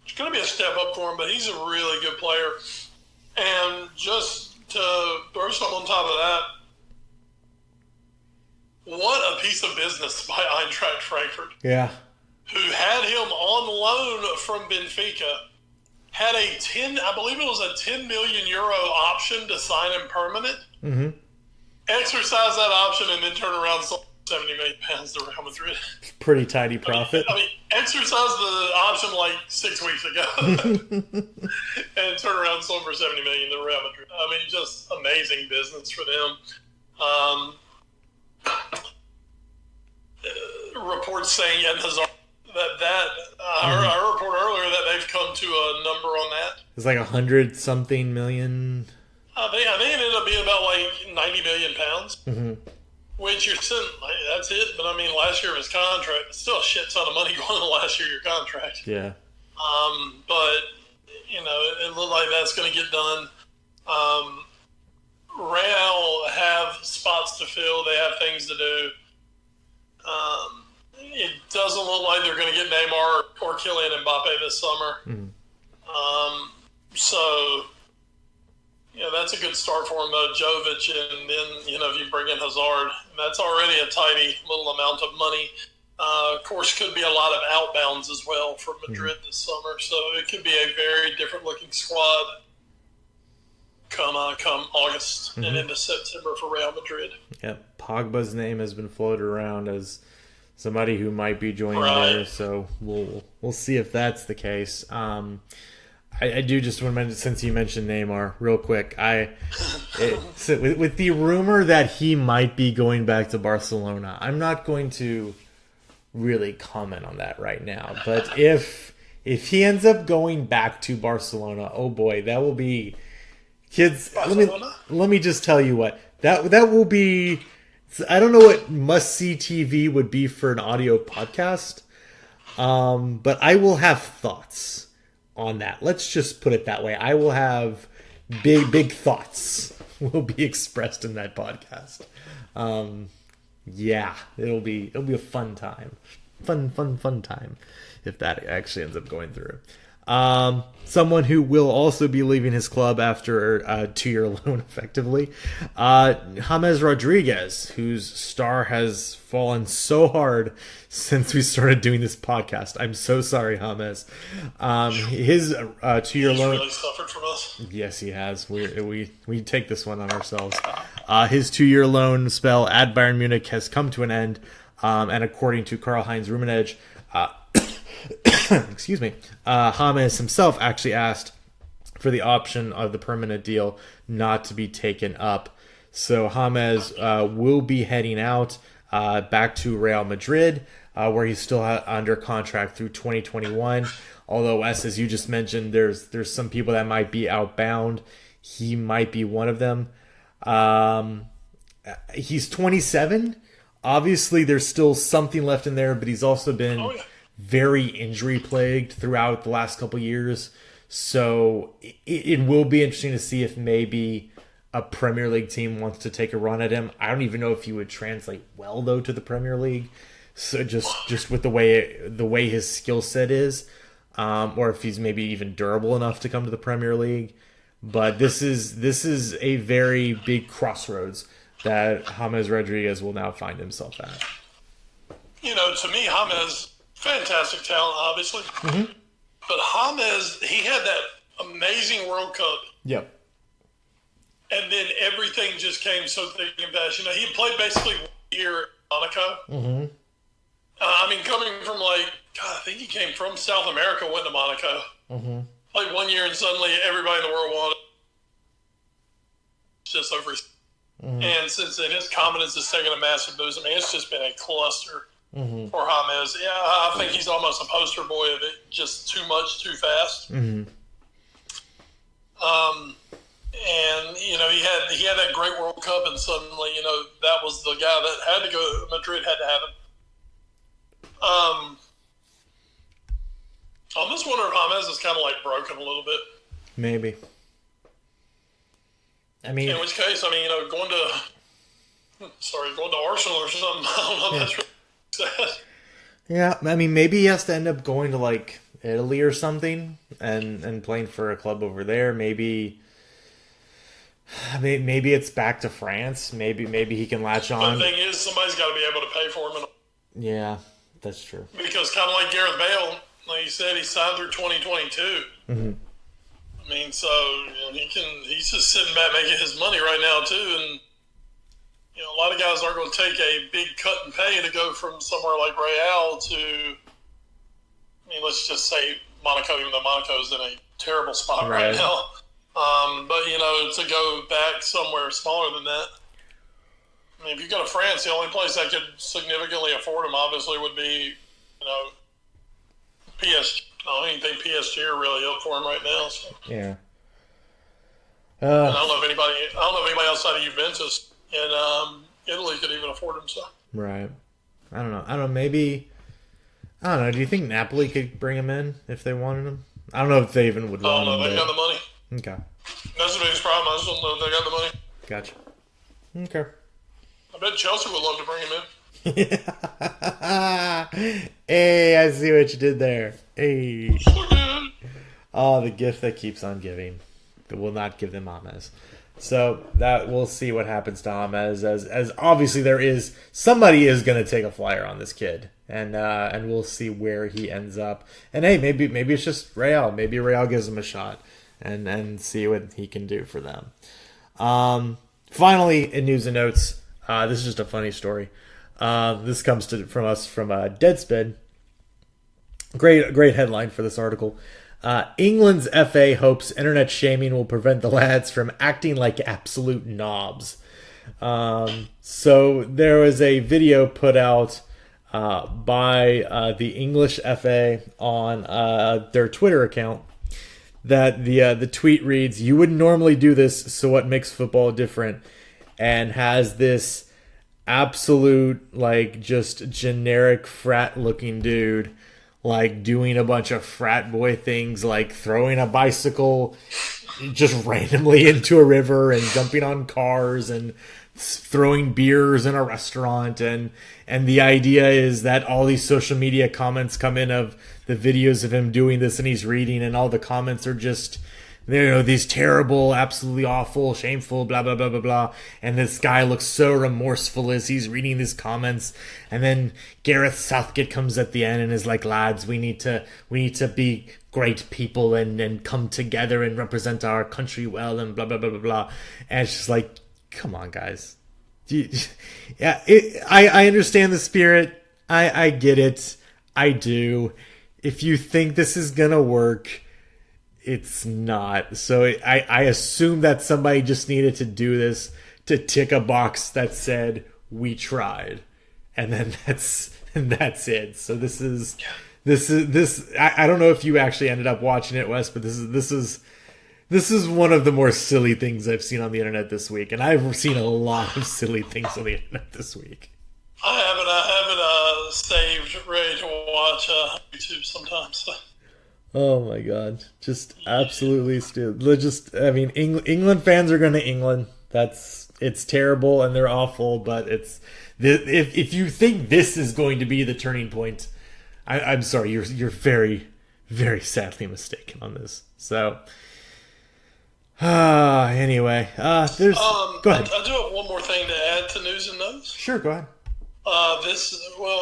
It's going to be a step up for him, but he's a really good player. And just to throw some on top of that, what a piece of business by Eintracht Frankfurt. Yeah. Who had him on loan from Benfica, had I believe it was a 10 million euro option to sign him permanent. Mm-hmm. Exercise that option and then turn around and sold 70 million pounds to Real Madrid. Pretty tidy profit. I mean, exercise the option like 6 weeks ago and turn around and sold for 70 million to Real Madrid. I mean, just amazing business for them. Reports saying Eden Hazard I heard a report earlier that they've come to a number on that. It's like 100-something million. I think it ended up being about like 90 million pounds. Mm-hmm. Which you're sitting, that's it. But I mean, last year of his contract, it's still a shit ton of money going to last year of your contract. Yeah. But it looked like that's going to get done. Real have spots to fill. They have things to do. It doesn't look like they're going to get Neymar or Kylian Mbappe this summer. Mm-hmm. So, that's a good start for him, though, Jovic. And then, if you bring in Hazard, that's already a tidy little amount of money. Of course, could be a lot of outbounds as well for Madrid this summer. So it could be a very different looking squad come August and into September for Real Madrid. Yep, Pogba's name has been floated around as somebody who might be joining there, so we'll see if that's the case. I do just want to mention, since you mentioned Neymar, real quick. With the rumor that he might be going back to Barcelona, I'm not going to really comment on that right now. But if he ends up going back to Barcelona, oh boy, that will be, kids. Let me just tell you what that will be. I don't know what must see TV would be for an audio podcast, but I will have thoughts on that. Let's just put it that way. I will have big thoughts will be expressed in that podcast. Yeah, it'll be a fun time. Fun time if that actually ends up going through. Someone who will also be leaving his club after a 2-year loan, effectively, James Rodriguez, whose star has fallen so hard since we started doing this podcast. I'm so sorry, James. His 2-year loan. Really suffered from us. Yes, he has. We take this one on ourselves. His 2-year loan spell at Bayern Munich has come to an end, and according to Karl-Heinz Rummenigge, excuse me, James himself actually asked for the option of the permanent deal not to be taken up. So James will be heading out back to Real Madrid, where he's still under contract through 2021. Although, Wes, as you just mentioned, there's some people that might be outbound. He might be one of them. He's 27. Obviously, there's still something left in there, but he's also been very injury plagued throughout the last couple years. So it will be interesting to see if maybe a Premier League team wants to take a run at him. I don't even know if he would translate well though to the Premier League. So just with the way his skill set is, or if he's maybe even durable enough to come to the Premier League. But this is a very big crossroads that James Rodriguez will now find himself at. To me, James, fantastic talent, obviously. Mm-hmm. But James, he had that amazing World Cup. Yep. And then everything just came so thick and fast. He played basically 1 year at Monaco. Mm-hmm. Coming from I think he came from South America, went to Monaco. Mm-hmm. Played 1 year and suddenly everybody in the world wanted just over. Mm-hmm. And since then, his confidence has taken a massive boost. It's just been a cluster. Mm-hmm. For James. Yeah, I think he's almost a poster boy of it. Just too much, too fast. Mm-hmm. And he had that great World Cup, and suddenly that was the guy that had to go. Madrid had to have him. I'm just wondering if James is kind of broken a little bit. Maybe. In which case, going to Arsenal or something. I don't know if that's really sad. Yeah, maybe he has to end up going to Italy or something and playing for a club over there. Maybe it's back to France. Maybe he can latch on. The thing is, somebody's got to be able to pay for him. Yeah, that's true. Because kind of like Gareth Bale, like you said, he signed through 2022. Mm-hmm. So he's just sitting back making his money right now too, and a lot of guys aren't going to take a big cut in pay to go from somewhere like Real to, let's just say Monaco, even though Monaco's in a terrible spot right now. But to go back somewhere smaller than that. If you go to France, the only place that could significantly afford him, obviously, would be, PSG. I don't think PSG are really up for him right now. So. Yeah. I don't know if anybody outside of Juventus in Italy could even afford him. So. Right. I don't know. Maybe. I don't know. Do you think Napoli could bring him in if they wanted him? I don't know if they even would want him. They got the money. Okay. That's the biggest problem. I just don't know if they got the money. Gotcha. Okay. I bet Chelsea would love to bring him in. Hey, I see what you did there. Hey. Oh, the gift that keeps on giving. That will not give them James. So that we'll see what happens to James. As obviously somebody is going to take a flyer on this kid, and we'll see where he ends up. And hey, maybe it's just Real. Maybe Real gives him a shot, and see what he can do for them. Finally, in news and notes, this is just a funny story. This comes from us from Deadspin. Great headline for this article. England's FA hopes internet shaming will prevent the lads from acting like absolute knobs. So there was a video put out by the English FA on their Twitter account that the tweet reads, "You wouldn't normally do this, so what makes football different?" And has this absolute, like, just generic frat looking dude, like, doing a bunch of frat boy things, like throwing a bicycle just randomly into a river and jumping on cars and throwing beers in a restaurant. And the idea is that all these social media comments come in of the videos of him doing this, and he's reading, and all the comments are just, these terrible, absolutely awful, shameful, blah, blah, blah, blah, blah. And this guy looks so remorseful as he's reading these comments. And then Gareth Southgate comes at the end and is like, lads, we need to be great people and come together and represent our country well, and blah, blah, blah, blah, blah. And it's just like, come on, guys. I understand the spirit. I get it. I do. If you think this is going to work, it's not. So I assume that somebody just needed to do this to tick a box that said, we tried. And then that's it. So this is I don't know if you actually ended up watching it, Wes, but this is one of the more silly things I've seen on the internet this week. And I've seen a lot of silly things on the internet this week. I haven't saved, ready to watch YouTube sometimes. So. Oh my God! Just absolutely stupid. England fans are going to England. It's terrible and they're awful. But if you think this is going to be the turning point, I'm sorry. You're very, very sadly mistaken on this. So. Anyway, go ahead. I do have one more thing to add to news and notes. Sure, go ahead. A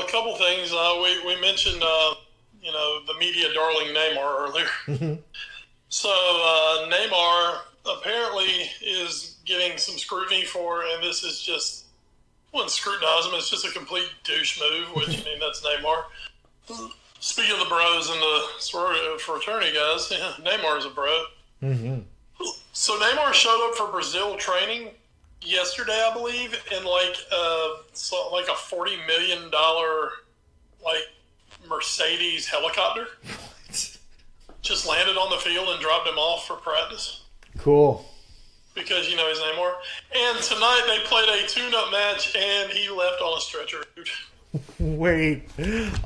couple things. We mentioned, the media darling Neymar earlier. Mm-hmm. So Neymar apparently is getting some scrutiny for, and this is just, wouldn't scrutinize him. It's just a complete douche move, which that's Neymar. Speaking of the bros and the sorority fraternity guys, Neymar's a bro. Mm-hmm. So Neymar showed up for Brazil training yesterday, I believe, in like a $40 million Mercedes helicopter. What? Just landed on the field and dropped him off for practice. Cool. Because he's Neymar. And tonight they played a tune-up match, and he left on a stretcher. Wait.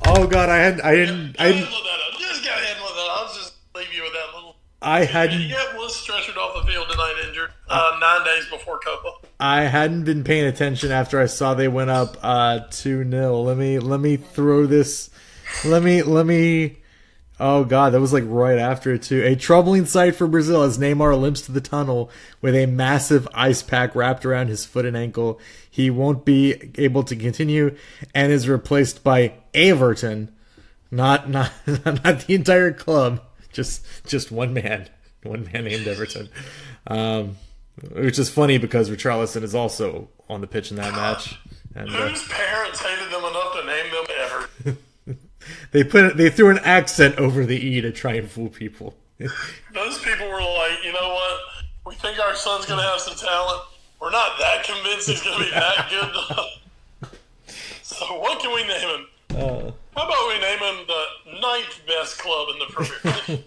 Oh God, I didn't. Just go ahead and look that up. I'll just leave you with that little. He was stretchered off the field tonight, injured 9 days before Copa. I hadn't been paying attention after I saw they went up 2-0. Let me throw this. Let me. Oh God, that was like right after it too. A troubling sight for Brazil as Neymar limps to the tunnel with a massive ice pack wrapped around his foot and ankle. He won't be able to continue and is replaced by Everton, not the entire club. Just one man named Everton, which is funny because Richarlison is also on the pitch in that match. And, whose parents hated them enough to name them Everton? They threw an accent over the E to try and fool people. Those people were like, you know what? We think our son's going to have some talent. We're not that convinced he's going to be that good. So what can we name him? How about we name him the 9th best club in the Premier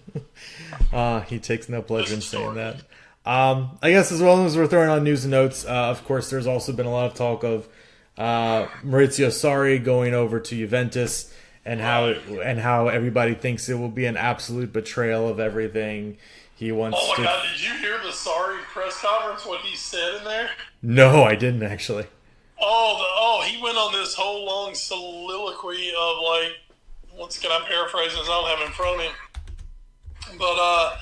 League? He takes no pleasure in saying that. I guess as well as we're throwing on news and notes, of course, there's also been a lot of talk of Maurizio Sarri going over to Juventus and how everybody thinks it will be an absolute betrayal of everything. He wants to... Oh my God, did you hear the Sarri press conference, what he said in there? No, I didn't actually. He went on this whole long soliloquy of, like, once again, I'm paraphrasing, I don't have it in front of me. But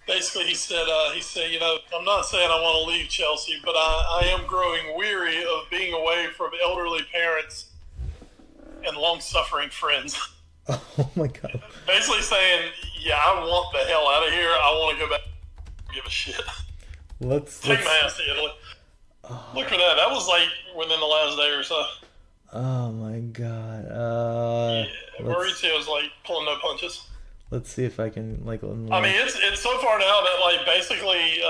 basically he said, I'm not saying I want to leave Chelsea, but I am growing weary of being away from elderly parents and long-suffering friends. Oh, my God. Basically saying, yeah, I want the hell out of here. I want to go back. Give a shit. Take my ass to Italy. Look for that. That was like within the last day or so. Oh my god. Maurizio's like pulling no punches. Let's see if I can like. I mean, it's so far now that like basically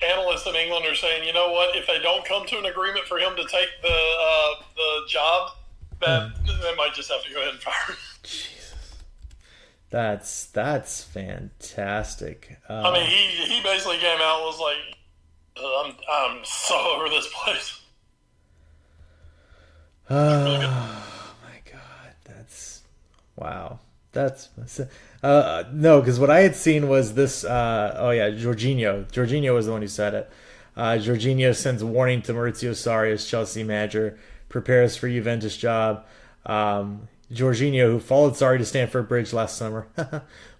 analysts in England are saying, you know what, if they don't come to an agreement for him to take the job, that they might just have to go ahead and fire him. Jesus, that's fantastic. I mean, he basically came out and was like, I'm so over this place. Oh my god, that's wow. That's no, because what I had seen was this. Jorginho. Jorginho was the one who said it. Jorginho sends warning to Maurizio Sarri as Chelsea manager prepares for Juventus job. Jorginho, who followed Sarri to Stamford Bridge last summer,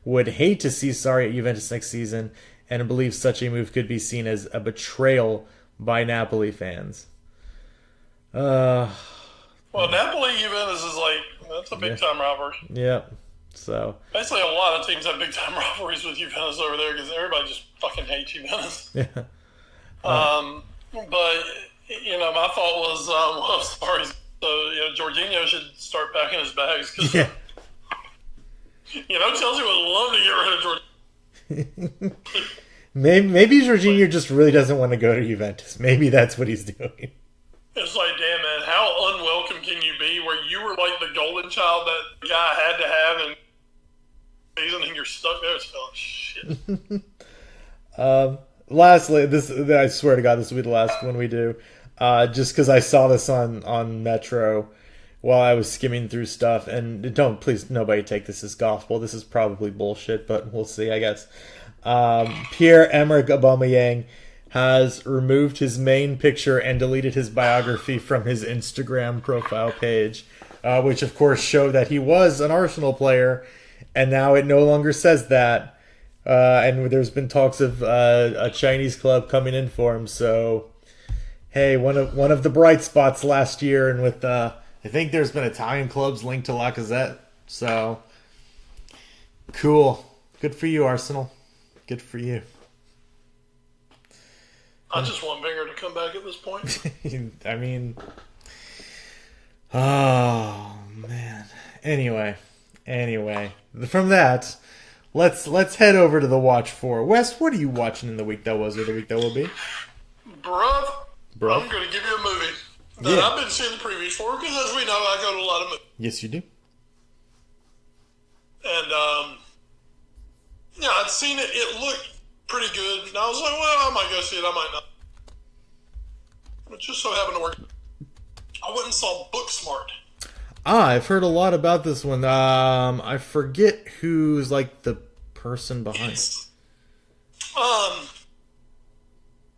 would hate to see Sarri at Juventus next season, and believes such a move could be seen as a betrayal by Napoli fans. Well, Napoli Juventus is like, that's a big time rivalry. Yeah. So basically, a lot of teams have big time rivalries with Juventus over there because everybody just fucking hates Juventus. Yeah. But you know, my thought was, well, sorry. So Jorginho should start packing his bags because you know Chelsea would love to get rid of Jorginho. Maybe Jorginho just really doesn't want to go to Juventus. Maybe that's what he's doing. It's like, damn, man, how unwelcome can you be where you were like the golden child that the guy had to have and season and you're stuck there? It's shit. Lastly, I swear to God, this will be the last one we do. Just because I saw this on Metro while I was skimming through stuff, and please, nobody take this as gospel. This is probably bullshit, but we'll see, I guess. Pierre-Emerick Aubameyang has removed his main picture and deleted his biography from his Instagram profile page, which of course showed that he was an Arsenal player, and now it no longer says that. And there's been talks of a Chinese club coming in for him. So, hey, one of the bright spots last year, and with I think there's been Italian clubs linked to Lacazette. So, cool, good for you, Arsenal. Good for you. I just want Wenger to come back at this point. I mean, oh man. Anyway, from that, let's head over to the watch for. Wes, what are you watching in the week that was or the week that will be? Bruh. I'm going to give you a movie that I've been seeing the previews for because, as we know, I go to a lot of movies. Yes, you do. And I'd seen it. It looked pretty good. And I was like, well, I might go see it. I might not. It just so happened to work. I went and saw Booksmart. I've heard a lot about this one. I forget who's like the person behind it.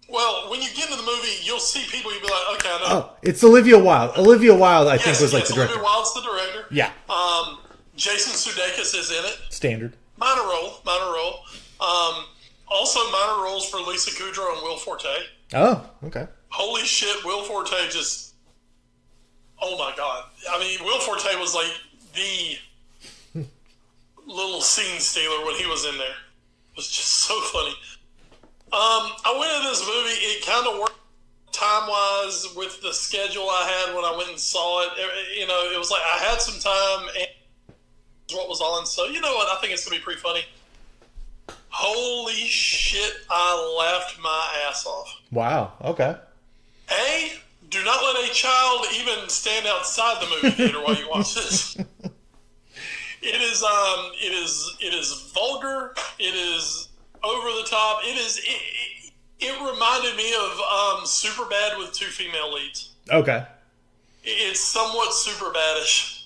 Well, when you get into the movie, you'll see people. You'll be like, okay, I know. Oh, it's Olivia Wilde. Olivia Wilde, I think, was like the director. Olivia Wilde's the director. Yeah. Jason Sudeikis is in it. Standard. Minor role. Also minor roles for Lisa Kudrow and Will Forte. Oh, okay. Holy shit, Will Forte just... Oh my god. I mean, Will Forte was like the little scene stealer when he was in there. It was just so funny. I went into this movie, it kind of worked time-wise with the schedule I had when I went and saw it. You know, it was like I had some time and what was on. So, you know what? I think it's going to be pretty funny. Holy shit, I laughed my ass off. Wow, okay. Do not let a child even stand outside the movie theater while you watch this. It is vulgar. It is over the top. It reminded me of Superbad with two female leads. Okay. It's somewhat Superbadish.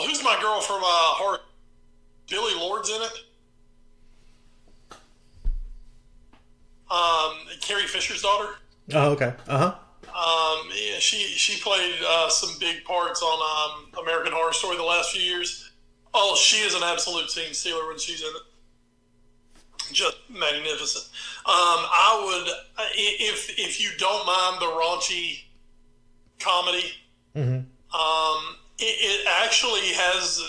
Who's my girl from horror? Billy Lord's in it. Carrie Fisher's daughter. Oh, okay. Yeah, she played some big parts on American Horror Story the last few years. Oh, she is an absolute scene stealer when she's in it. Just magnificent. I would, if you don't mind the raunchy comedy, it actually has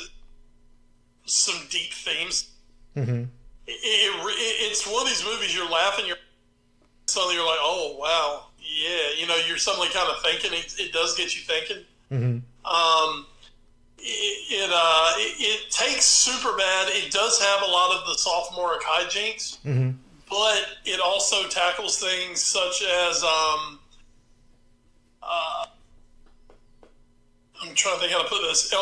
some deep themes. Mm-hmm. It's one of these movies you're laughing, suddenly you're like, oh wow, yeah, you're suddenly kind of thinking. It does get you thinking. Mm-hmm. It takes Superbad. It does have a lot of the sophomoric hijinks, mm-hmm. but it also tackles things such as I'm trying to think how to put this.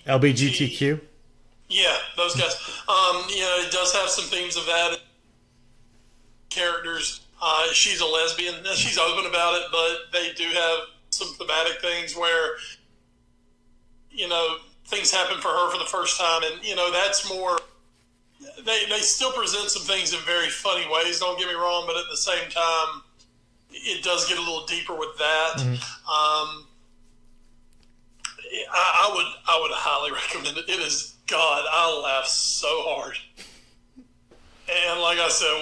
LBGTQ. Yeah, those guys. It does have some themes of that. Characters. She's a lesbian. She's open about it, but they do have some thematic things where, things happen for her for the first time, and that's more. They still present some things in very funny ways. Don't get me wrong, but at the same time, it does get a little deeper with that. Mm-hmm. I would highly recommend it. It is God. I laugh so hard. And like I said,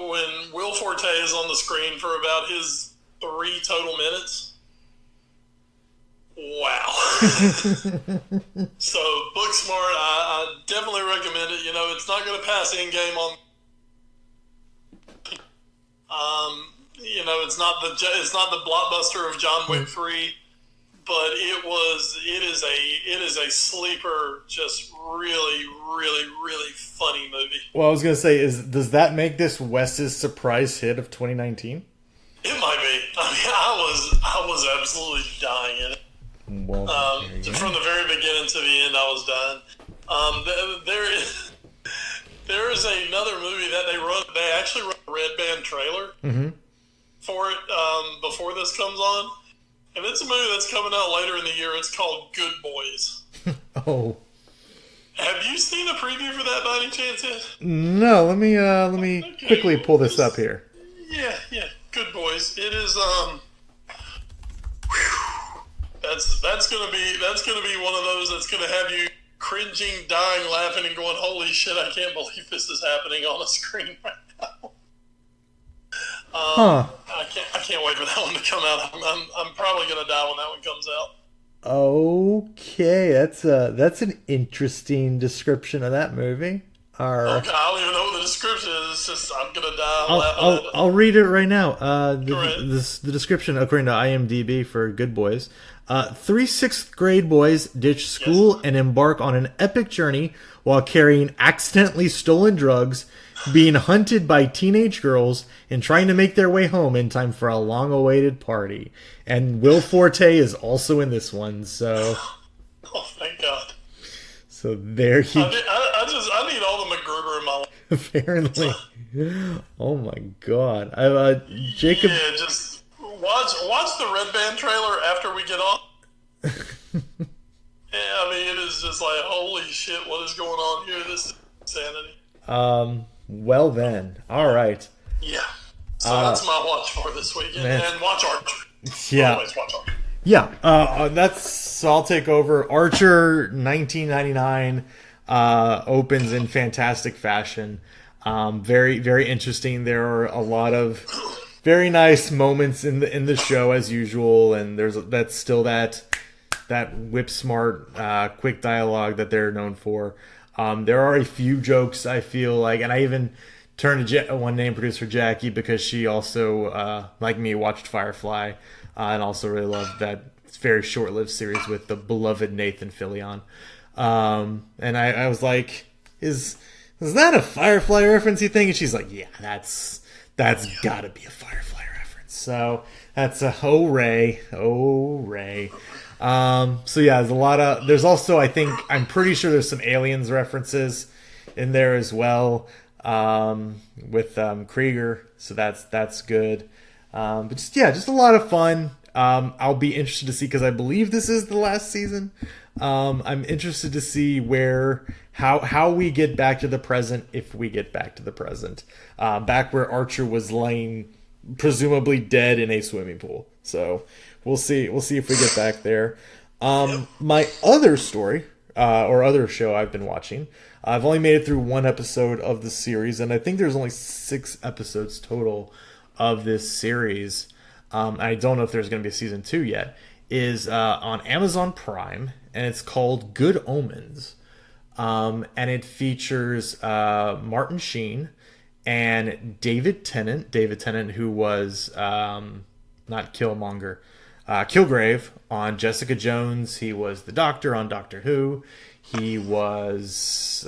when Will Forte is on the screen for about his 3 total minutes, wow. So Booksmart, I definitely recommend it. It's not going to pass Endgame on. It's not the blockbuster of John Wick 3, but it is a sleeper, just really, really, really funny movie. Well, I was going to say, does that make this Wes's surprise hit of 2019? It might be. I was absolutely dying in it. Well, from the very beginning to the end, I was dying. There is another movie that they run. They actually run a red band trailer for it before this comes on. And it's a movie that's coming out later in the year. It's called Good Boys. Oh. Have you seen a preview for that by any chance yet? No, let me quickly pull this up here. Yeah, Good Boys. It is that's gonna be one of those that's gonna have you cringing, dying, laughing, and going, "Holy shit! I can't believe this is happening on a screen right now." I can't wait for that one to come out. I'm probably gonna die when that one comes out. Okay, that's an interesting description of that movie. Okay, I don't even know what the description is. It's just I'm gonna die. I'll read it right now. The description according to IMDb for Good Boys. 3 6th grade boys ditch school and embark on an epic journey while carrying accidentally stolen drugs, being hunted by teenage girls, and trying to make their way home in time for a long-awaited party. And Will Forte is also in this one, so... Oh, thank God. So there he... I need all the MacGruber in my life. Apparently. Oh my God. Jacob... Yeah, just watch the Red Band trailer after we get off. Yeah, it is just like, holy shit, what is going on here? This is insanity. Well then, all right. Yeah. So that's my watch for this weekend, and watch Archer. Yeah. Always watch Archer. Yeah. So I'll take over. Archer 1999 opens in fantastic fashion. Very, very interesting. There are a lot of very nice moments in the show as usual, and that's still that whip smart, quick dialogue that they're known for. There are a few jokes I feel like, and I even turned to one name producer Jackie because she also, like me, watched Firefly, and also really loved that very short-lived series with the beloved Nathan Fillion. And I was like, is that a Firefly reference you think? And she's like, yeah, that's gotta be a Firefly reference. So that's a hooray. So yeah, there's also, I'm pretty sure there's some Aliens references in there as well, with Krieger. So that's good. But just a lot of fun. I'll be interested to see, because I believe this is the last season. I'm interested to see how we get back to the present, if we get back to the present, back where Archer was laying presumably dead in a swimming pool. So we'll see if we get back there. My other story, or other show I've been watching, I've only made it through one episode of the series, and I think there's only 6 episodes total of this series. I don't know if there's going to be a season 2 yet. Is on Amazon Prime, and it's called Good Omens. and it features Martin Sheen and David Tennant, who was not Killmonger, Kilgrave on Jessica Jones. He was the Doctor on Doctor Who. He was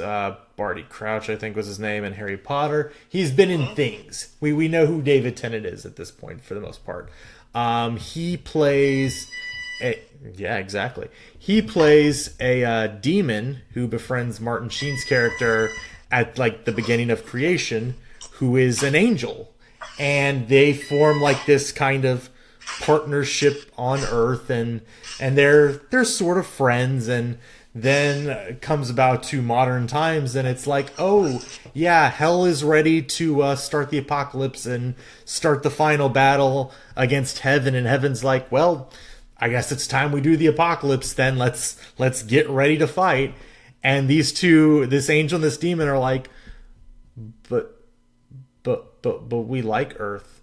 Barty Crouch, I think was his name, in Harry Potter. He's been in things. We know who David Tennant is at this point for the most part. He plays exactly. He plays a demon who befriends Martin Sheen's character at like the beginning of creation, who is an angel, and they form like this kind of partnership on Earth, and they're sort of friends, and then it comes about to modern times, and it's like, oh yeah, hell is ready to start the apocalypse and start the final battle against heaven, and heaven's like, well, I guess it's time we do the apocalypse then. Let's get ready to fight. And these two, this angel and this demon, are like, but we like Earth.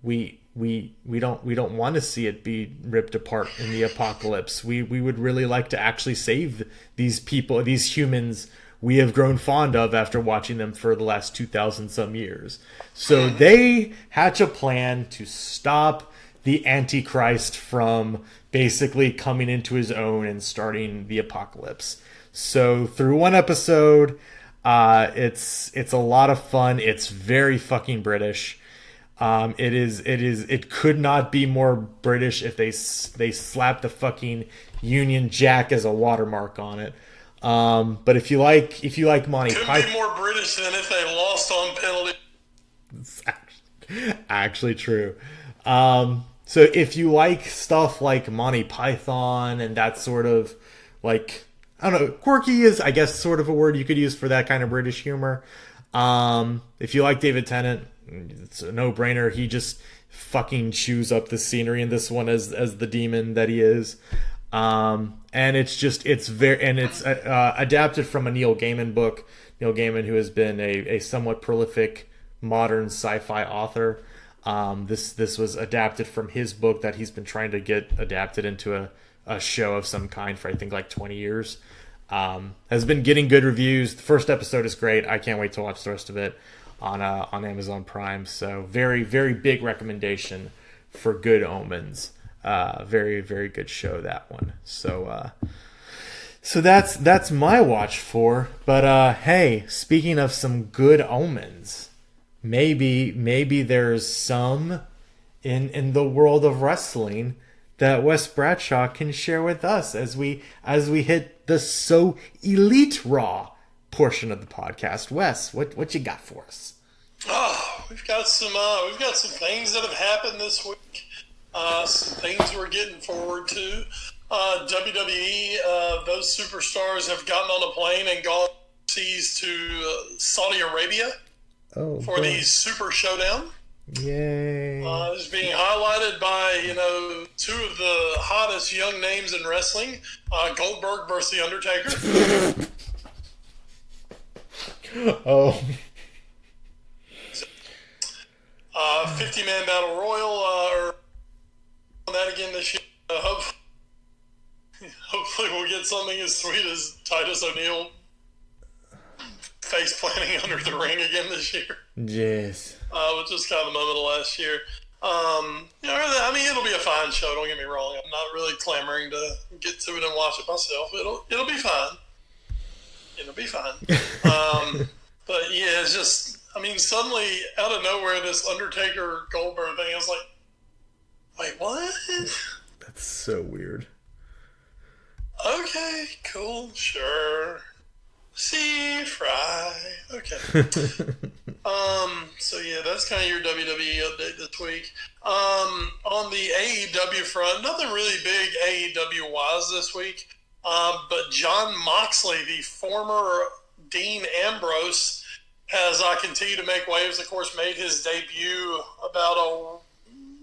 We don't want to see it be ripped apart in the apocalypse. We would really like to actually save these people, these humans we have grown fond of after watching them for the last 2,000 some years. So they hatch a plan to stop the Antichrist from basically coming into his own and starting the apocalypse. So through one episode, it's a lot of fun. It's very fucking British. It could not be more British if they slapped the fucking Union Jack as a watermark on it. But if you like Monty Python, could be more British than if they lost on penalty. It's actually true. So if you like stuff like Monty Python and that sort of, like, I don't know, quirky is, I guess, sort of a word you could use for that kind of British humor. If you like David Tennant, it's a no-brainer. He just fucking chews up the scenery in this one as the demon that he is. And it's adapted from a Neil Gaiman book. Neil Gaiman, who has been a somewhat prolific modern sci-fi author. This was adapted from his book that he's been trying to get adapted into a show of some kind for, I think, like 20 years. Has been getting good reviews. The first episode is great. I can't wait to watch the rest of it on Amazon Prime. So very, very big recommendation for Good Omens. Very, very good show, that one. So that's my watch for. But hey, speaking of some good omens, maybe there's some in the world of wrestling that Wes Bradshaw can share with us as we hit the So Elite Raw portion of the podcast. Wes, what you got for us? Oh, we've got some things that have happened this week. Some things we're getting forward to. WWE, those superstars have gotten on a plane and gone overseas to Saudi Arabia for the Super Showdown. Yay! It's being highlighted by two of the hottest young names in wrestling, Goldberg versus the Undertaker. 50-man battle royal. On that again this year. Hopefully we'll get something as sweet as Titus O'Neil face planting under the ring again this year. Yes. Which was kind of the moment of last year. I mean, it'll be a fine show. Don't get me wrong. I'm not really clamoring to get to it and watch it myself. It'll be fine. It'll be fine. But yeah, it's just, I mean, suddenly out of nowhere, this Undertaker Goldberg thing, I was like, wait, what? That's so weird. Okay, cool, sure. See, fry. Okay. So yeah, that's kind of your WWE update this week. On the AEW front, nothing really big AEW wise this week. But Jon Moxley, the former Dean Ambrose, has continued to make waves. Of course, made his debut about a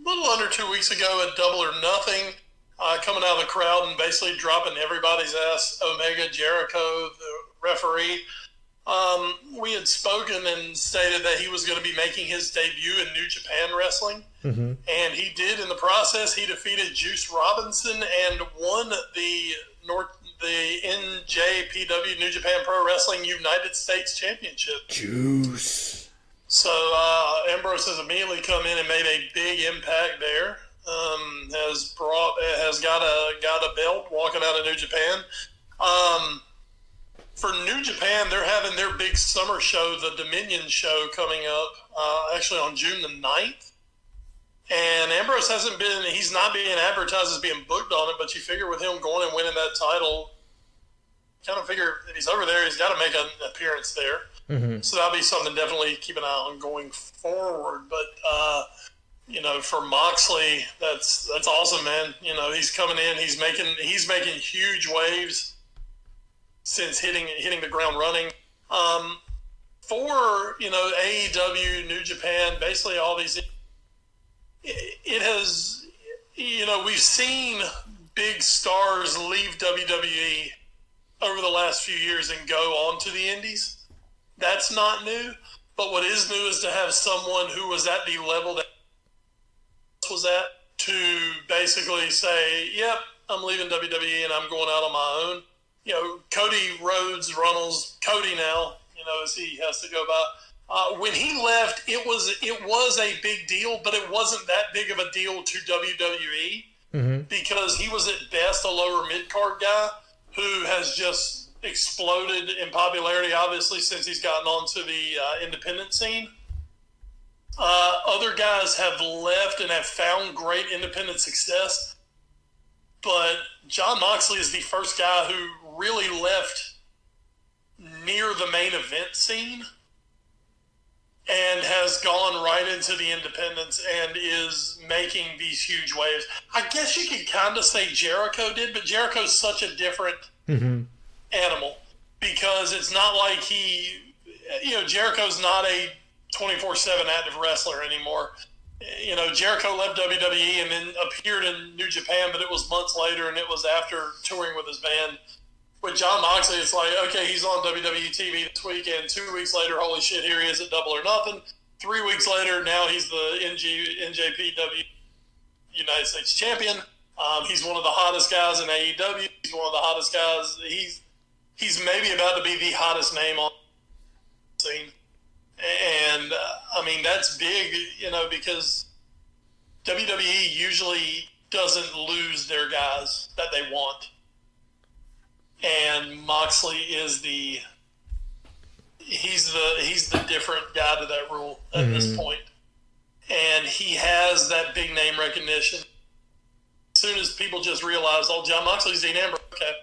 little under 2 weeks ago at Double or Nothing, coming out of the crowd and basically dropping everybody's ass. Omega, Jericho, the referee. We had spoken and stated that he was going to be making his debut in New Japan Wrestling. Mm-hmm. And he did. In the process, he defeated Juice Robinson and won the NJPW, New Japan Pro Wrestling United States Championship. Juice. So Ambrose has immediately come in and made a big impact there. Has got a belt walking out of New Japan. For New Japan, they're having their big summer show, the Dominion show, coming up actually on June the 9th. And Ambrose he's not being advertised as being booked on it, but you figure with him going and winning that title, kind of figure if he's over there, he's got to make an appearance there. Mm-hmm. So that'll be something to definitely keep an eye on going forward. But, for Moxley, that's awesome, man. He's coming in, he's making huge waves since hitting the ground running. For, AEW, New Japan, basically all these, it has, we've seen big stars leave WWE over the last few years and go on to the indies. That's not new. But what is new is to have someone who was at the level that was at to basically say, yep, I'm leaving WWE and I'm going out on my own. Cody Rhodes, Cody now, as he has to go by. When he left, it was a big deal, but it wasn't that big of a deal to WWE because he was at best a lower mid-card guy who has just exploded in popularity, obviously, since he's gotten onto the independent scene. Other guys have left and have found great independent success, but Jon Moxley is the first guy who really left near the main event scene and has gone right into the independents and is making these huge waves. I guess you could kind of say Jericho did, but Jericho's such a different animal because it's not like Jericho's not a 24/7 active wrestler anymore. Jericho left WWE and then appeared in New Japan, but it was months later and it was after touring with his band. With Jon Moxley, it's like, okay, he's on WWE TV this weekend. 2 weeks later, holy shit, here he is at Double or Nothing. 3 weeks later, now he's the NJPW United States Champion. He's one of the hottest guys in AEW. He's one of the hottest guys. He's maybe about to be the hottest name on the scene. And, that's big, because WWE usually doesn't lose their guys that they want. And Moxley is he's the different guy to that rule at this point. And he has that big name recognition. As soon as people just realize, oh, Jon Moxley's Dean Ambrose, okay.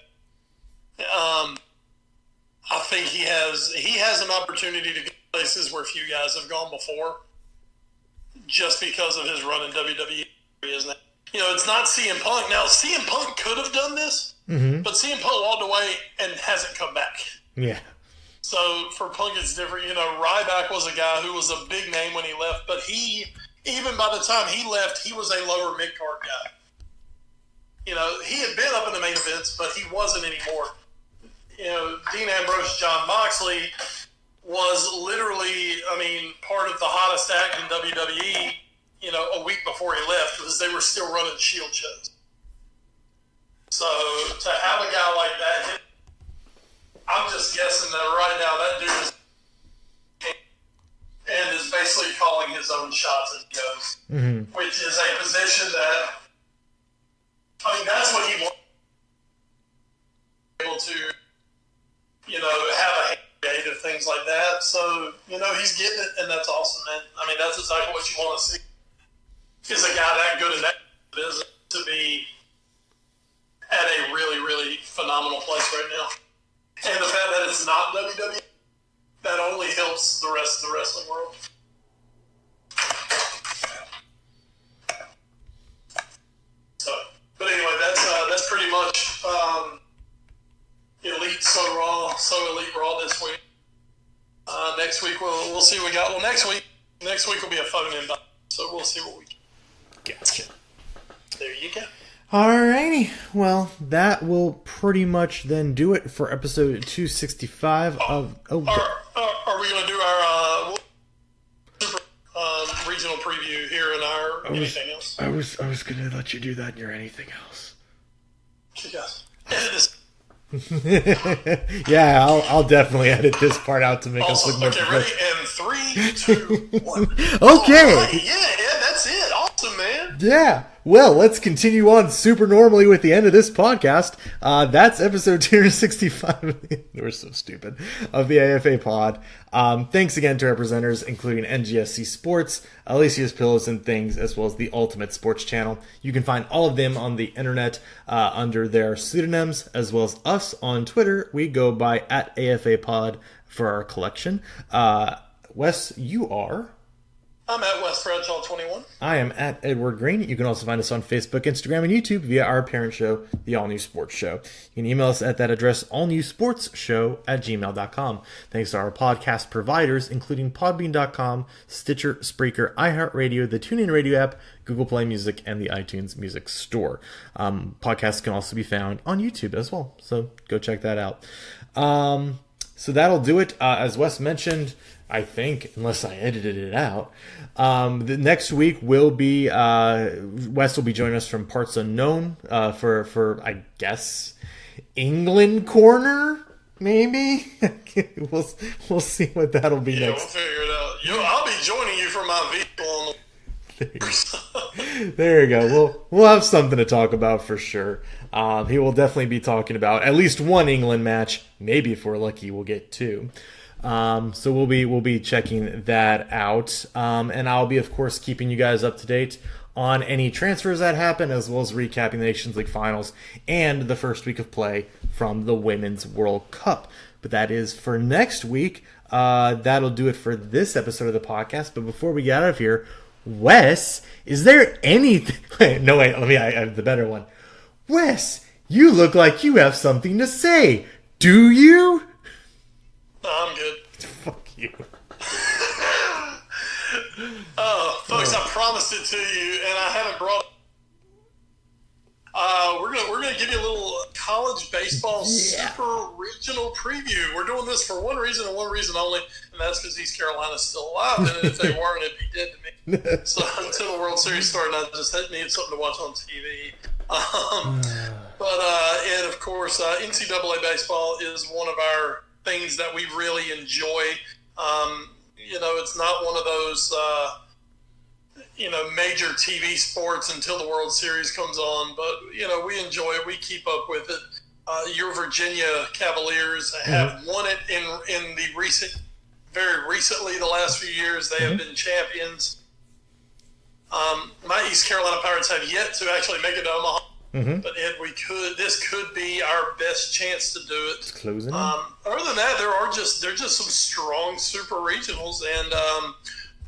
I think he has an opportunity to go places where few guys have gone before just because of his run in WWE, isn't it? It's not CM Punk. Now, CM Punk could have done this, but CM Punk walked away and hasn't come back. Yeah. So for Punk, it's different. Ryback was a guy who was a big name when he left, but even by the time he left, he was a lower mid-card guy. He had been up in the main events, but he wasn't anymore. Dean Ambrose, Jon Moxley was literally, part of the hottest act in WWE, a week before he left because they were still running Shield shows. So to have a guy like that, I'm just guessing that right now that dude is and is basically calling his own shots as he goes, which is a position that, that's what he wants. Able to, have a day to things like that. So, he's getting it, and that's awesome, man. That's exactly what you want to see. Is a guy that good in that business to be at a really, really phenomenal place right now. And the fact that it's not WWE, that only helps the rest of the wrestling world. So, but anyway, that's pretty much Elite So Raw, So Elite Raw this week. Next week we'll see what we got. Well, next week will be a phone-in, so we'll see what we get. Gotcha. There you go. Alrighty. Well, that will pretty much then do it for episode 265 of. Are we going to do our regional preview here in our anything else? I was going to let you do that in your anything else. Yes. Edit this. Yeah, I'll definitely edit this part out to make us look more. Okay, ready? And 3, 2, 1. Okay. Right. Yeah, that's it. Awesome, man. Yeah. Well, let's continue on super normally with the end of this podcast. That's episode 265. We're so stupid. Of the AFA pod. Thanks again to our presenters, including NGSC Sports, Alicia's Pillows and Things, as well as the Ultimate Sports Channel. You can find all of them on the internet under their pseudonyms, as well as us on Twitter. We go by @AFA pod for our collection. Wes, you are... I'm at West Bradshaw 21. I am at Edward Green. You can also find us on Facebook, Instagram, and YouTube via our parent show, The All New Sports Show. You can email us at that address, allnewsportsshow@gmail.com. Thanks to our podcast providers, including Podbean.com, Stitcher, Spreaker, iHeartRadio, the TuneIn Radio app, Google Play Music, and the iTunes Music Store. Podcasts can also be found on YouTube as well, so go check that out. So that'll do it. As Wes mentioned, I think, unless I edited it out. The next week will be Wes will be joining us from Parts Unknown for I guess England corner, maybe. we'll see what that'll be next. We'll figure it out. I'll be joining you from my vehicle on There you go. We'll have something to talk about for sure. He will definitely be talking about at least one England match. Maybe if we're lucky, we'll get two. So we'll be checking that out, and I'll be of course keeping you guys up to date on any transfers that happen, as well as recapping the Nations League finals and the first week of play from the Women's World Cup. But that is for next week. That'll do it for this episode of the podcast. But before we get out of here, Wes, is there anything? Wait, I have the better one. Wes, you look like you have something to say. Do you? No, I'm good. Fuck you. Folks, I promised it to you, and I haven't brought. We're gonna give you a little college baseball super regional preview. We're doing this for one reason and one reason only, and that's because East Carolina's still alive. And if they weren't, it'd be dead to me. So until the World Series started, I just needed something to watch on TV. And of course, NCAA baseball is one of our things that we really enjoy. It's not one of those, major TV sports until the World Series comes on, but, we enjoy it. We keep up with it. Your Virginia Cavaliers have won it in the very recently, the last few years. They have been champions. My East Carolina Pirates have yet to actually make it to Omaha. But Ed, this could be our best chance to do it. It's closing. Other than that, there are just some strong super regionals, and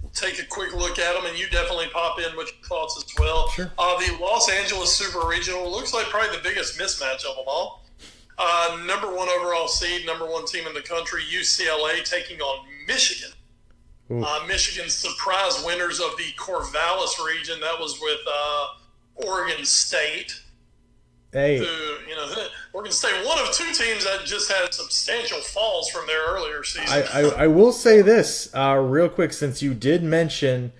we'll take a quick look at them, and you definitely pop in with your thoughts as well. Sure. The Los Angeles Super Regional looks like probably the biggest mismatch of them all. Number 1 overall seed, number 1 team in the country, UCLA taking on Michigan. Michigan's surprise winners of the Corvallis region. That was with Oregon State. Hey. Oregon State, one of 2 teams that just had substantial falls from their earlier season. I will say this real quick, since you did mention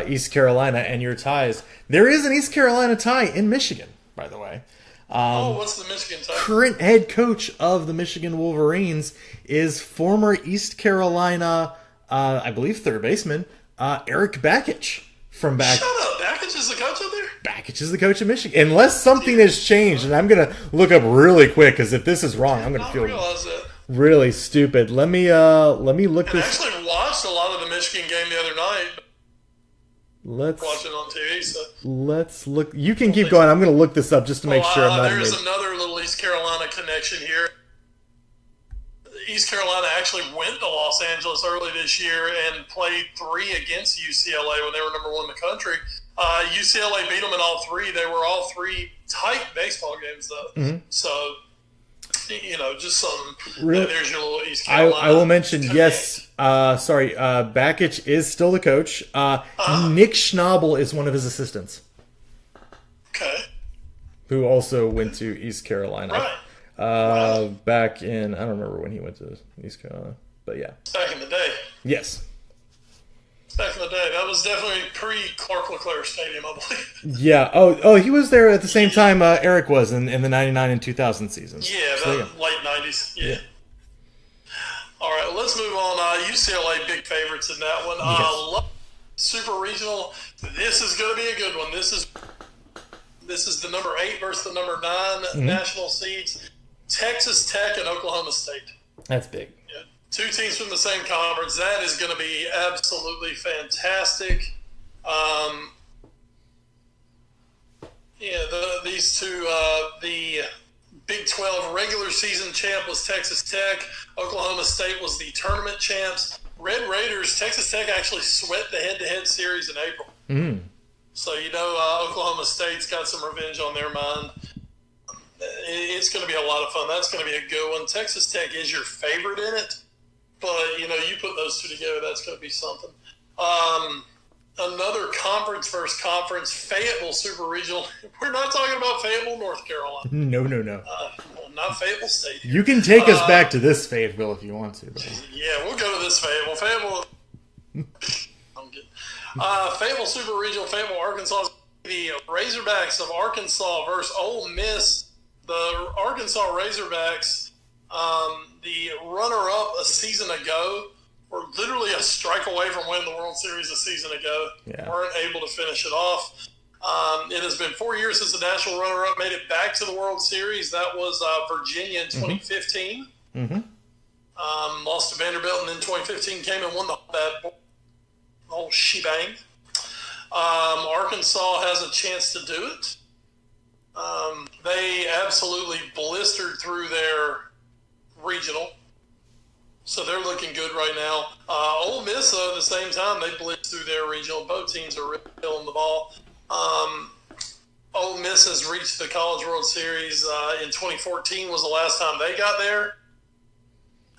East Carolina and your ties. There is an East Carolina tie in Michigan, by the way. What's the Michigan tie? Current head coach of the Michigan Wolverines is former East Carolina, I believe, third baseman, Eric Bakich. From back. Shut up! Bakich is the coach out there? Bakich is the coach of Michigan. Unless something has changed, and I'm going to look up really quick, because if this is wrong, I'm going to feel really stupid. Let me look this. I actually watched a lot of the Michigan game the other night. Watch it on TV. So let's look. You can keep going. I'm going to look this up just to make sure I'm not. There's another little East Carolina connection here. East Carolina actually went to Los Angeles early this year and played 3 against UCLA when they were number 1 in the country. UCLA beat them in all 3. They were all 3 tight baseball games, though. So, just some. There's your little East Carolina. I will mention, Bakich is still the coach. Nick Schnabel is one of his assistants. Okay. Who also went to East Carolina. Right. Back in, I don't remember when he went to East Carolina, but yeah. Back in the day. Yes. Back in the day, that was definitely pre-Clark LeClaire Stadium, I believe. Yeah. Oh, he was there at the same time Eric was in the 99 and 2000 seasons. Yeah, so, late 90s. Yeah. All right, let's move on. UCLA, big favorites in that one. Yes. Super regional. This is going to be a good one. This is the number 8 versus the number 9 national seeds. Texas Tech and Oklahoma State. That's big. Yeah. 2 teams from the same conference. That is going to be absolutely fantastic. These two, the Big 12 regular season champ was Texas Tech. Oklahoma State was the tournament champs. Red Raiders, Texas Tech actually swept the head-to-head series in April. Mm. So, Oklahoma State's got some revenge on their mind. It's going to be a lot of fun. That's going to be a good one. Texas Tech is your favorite in it. But, you put those two together, that's going to be something. Another conference versus conference, Fayetteville Super Regional. We're not talking about Fayetteville, North Carolina. No. Not Fayetteville State. You can take us back to this Fayetteville if you want to. Though. Yeah, we'll go to this Fayetteville. I'm good. Fayetteville Super Regional, Fayetteville, Arkansas. The Razorbacks of Arkansas versus Ole Miss. The Arkansas Razorbacks, the runner-up a season ago, were literally a strike away from winning the World Series a season ago. Yeah. Weren't able to finish it off. It has been 4 years since the national runner-up made it back to the World Series. That was Virginia in 2015. Mm-hmm. Lost to Vanderbilt, and then 2015 came and won the whole shebang. Arkansas has a chance to do it. They absolutely blistered through their regional. So they're looking good right now. Ole Miss, though, at the same time, they blitzed through their regional. Both teams are really killing the ball. Ole Miss has reached the College World Series in 2014 was the last time they got there.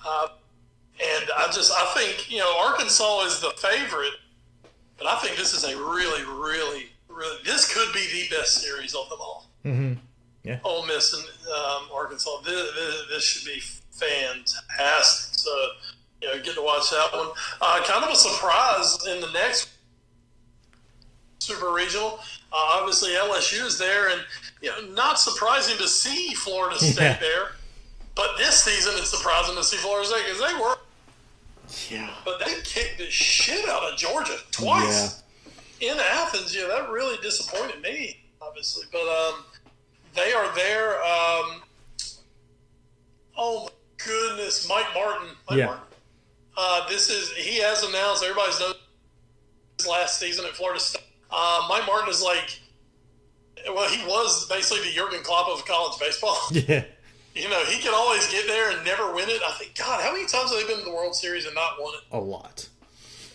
And I think, Arkansas is the favorite, but I think this is a really, really, really, this could be the best series of them all. Mm-hmm. Yeah. Ole Miss and Arkansas. This should be fantastic. So, get to watch that one. Kind of a surprise in the next Super Regional. Obviously, LSU is there, and not surprising to see Florida State there. But this season, it's surprising to see Florida State because they were. Yeah. But they kicked the shit out of Georgia twice in Athens. Yeah, that really disappointed me, obviously. But they are there. Oh my goodness, Mike Martin. Martin. He has announced. Everybody's known his last season at Florida State. Mike Martin is he was basically the Jurgen Klopp of college baseball. Yeah. He can always get there and never win it. I think, God, how many times have they been to the World Series and not won it? A lot.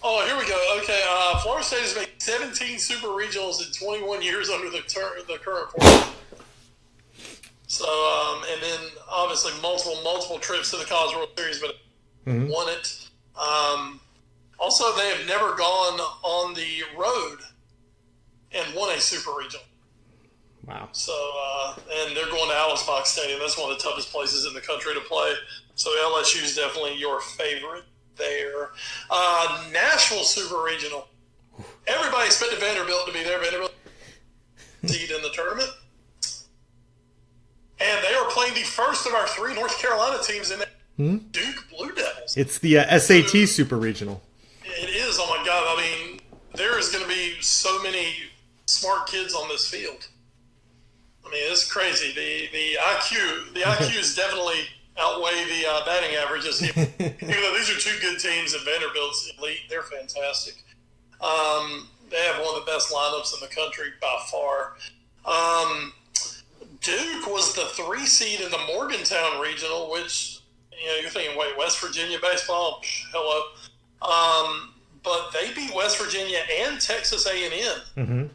Oh, here we go. Okay, Florida State has made 17 Super Regionals in 21 years under the current format. So, and then obviously multiple trips to the College World Series, but won it. Also, they have never gone on the road and won a Super Regional. Wow. So, and they're going to Alice Box Stadium. That's one of the toughest places in the country to play. So LSU is definitely your favorite there. Nashville Super Regional. Everybody expected Vanderbilt to be there. Vanderbilt seed in the tournament. And they are playing the first of our 3 North Carolina teams in there. Duke Blue Devils. It's the SAT Super Regional. It is. Oh, my God. I mean, there is going to be so many smart kids on this field. I mean, it's crazy. The IQs definitely outweigh the batting averages. Even though these are 2 good teams and Vanderbilt's elite, they're fantastic. They have one of the best lineups in the country by far. Duke was the 3 seed in the Morgantown Regional, which, you're thinking, wait, West Virginia baseball? Hello. But they beat West Virginia and Texas A&M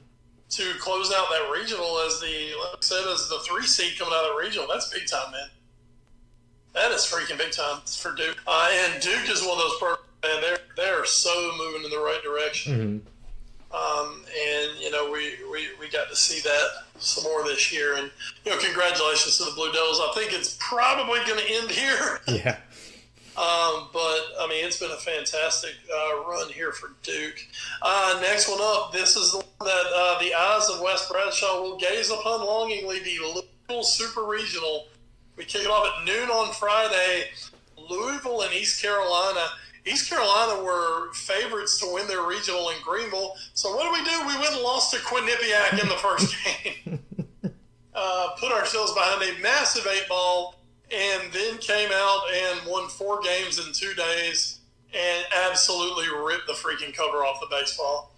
to close out that regional as the 3 seed coming out of the regional. That's big time, man. That is freaking big time for Duke. And Duke is one of those programs, man, they're so moving in the right direction. And we got to see that some more this year. And congratulations to the Blue Devils. I think it's probably going to end here. Yeah. But, I mean, it's been a fantastic run here for Duke. Next one up, this is the one that the eyes of Wes Bradshaw will gaze upon longingly, the Louisville Super Regional. We kick it off at noon on Friday. Louisville and East Carolina. East Carolina were favorites to win their regional in Greenville. So what do? We went and lost to Quinnipiac in the first game. Put ourselves behind a massive 8-ball, and then came out and won 4 games in 2 days and absolutely ripped the freaking cover off the baseball.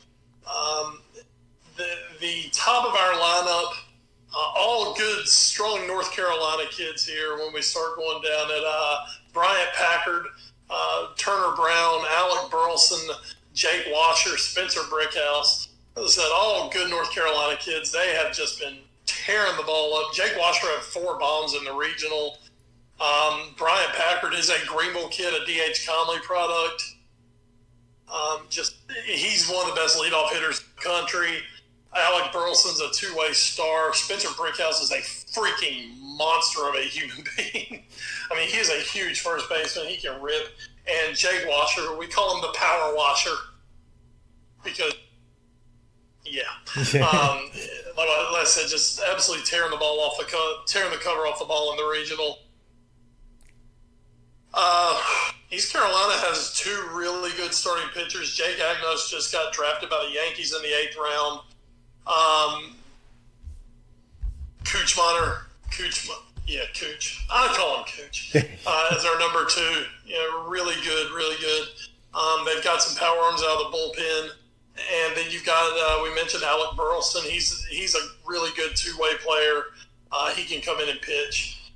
The top of our lineup, all good, strong North Carolina kids here when we start going down at Bryant Packard, Turner Brown, Alec Burleson, Jake Washer, Spencer Brickhouse. As I said, all good North Carolina kids. They have just been tearing the ball up. Jake Washer had 4 bombs in the regional. Bryant Packard is a Greenville kid, a D.H. Conley product. He's one of the best leadoff hitters in the country. Alec Burleson's a 2-way star. Spencer Brickhouse is a freaking monster of a human being. I mean, he is a huge first baseman. He can rip. And Jake Washer, we call him the power washer because, yeah. Like I said, just absolutely tearing the ball off tearing the cover off the ball in the regional. East Carolina has 2 really good starting pitchers. Jake Agnos just got drafted by the Yankees in the 8th round. Cooch. I call him Cooch. As our number 2. Really good. They've got some power arms out of the bullpen. And then you've got, we mentioned Alec Burleson. He's a really good 2-way player. He can come in and pitch.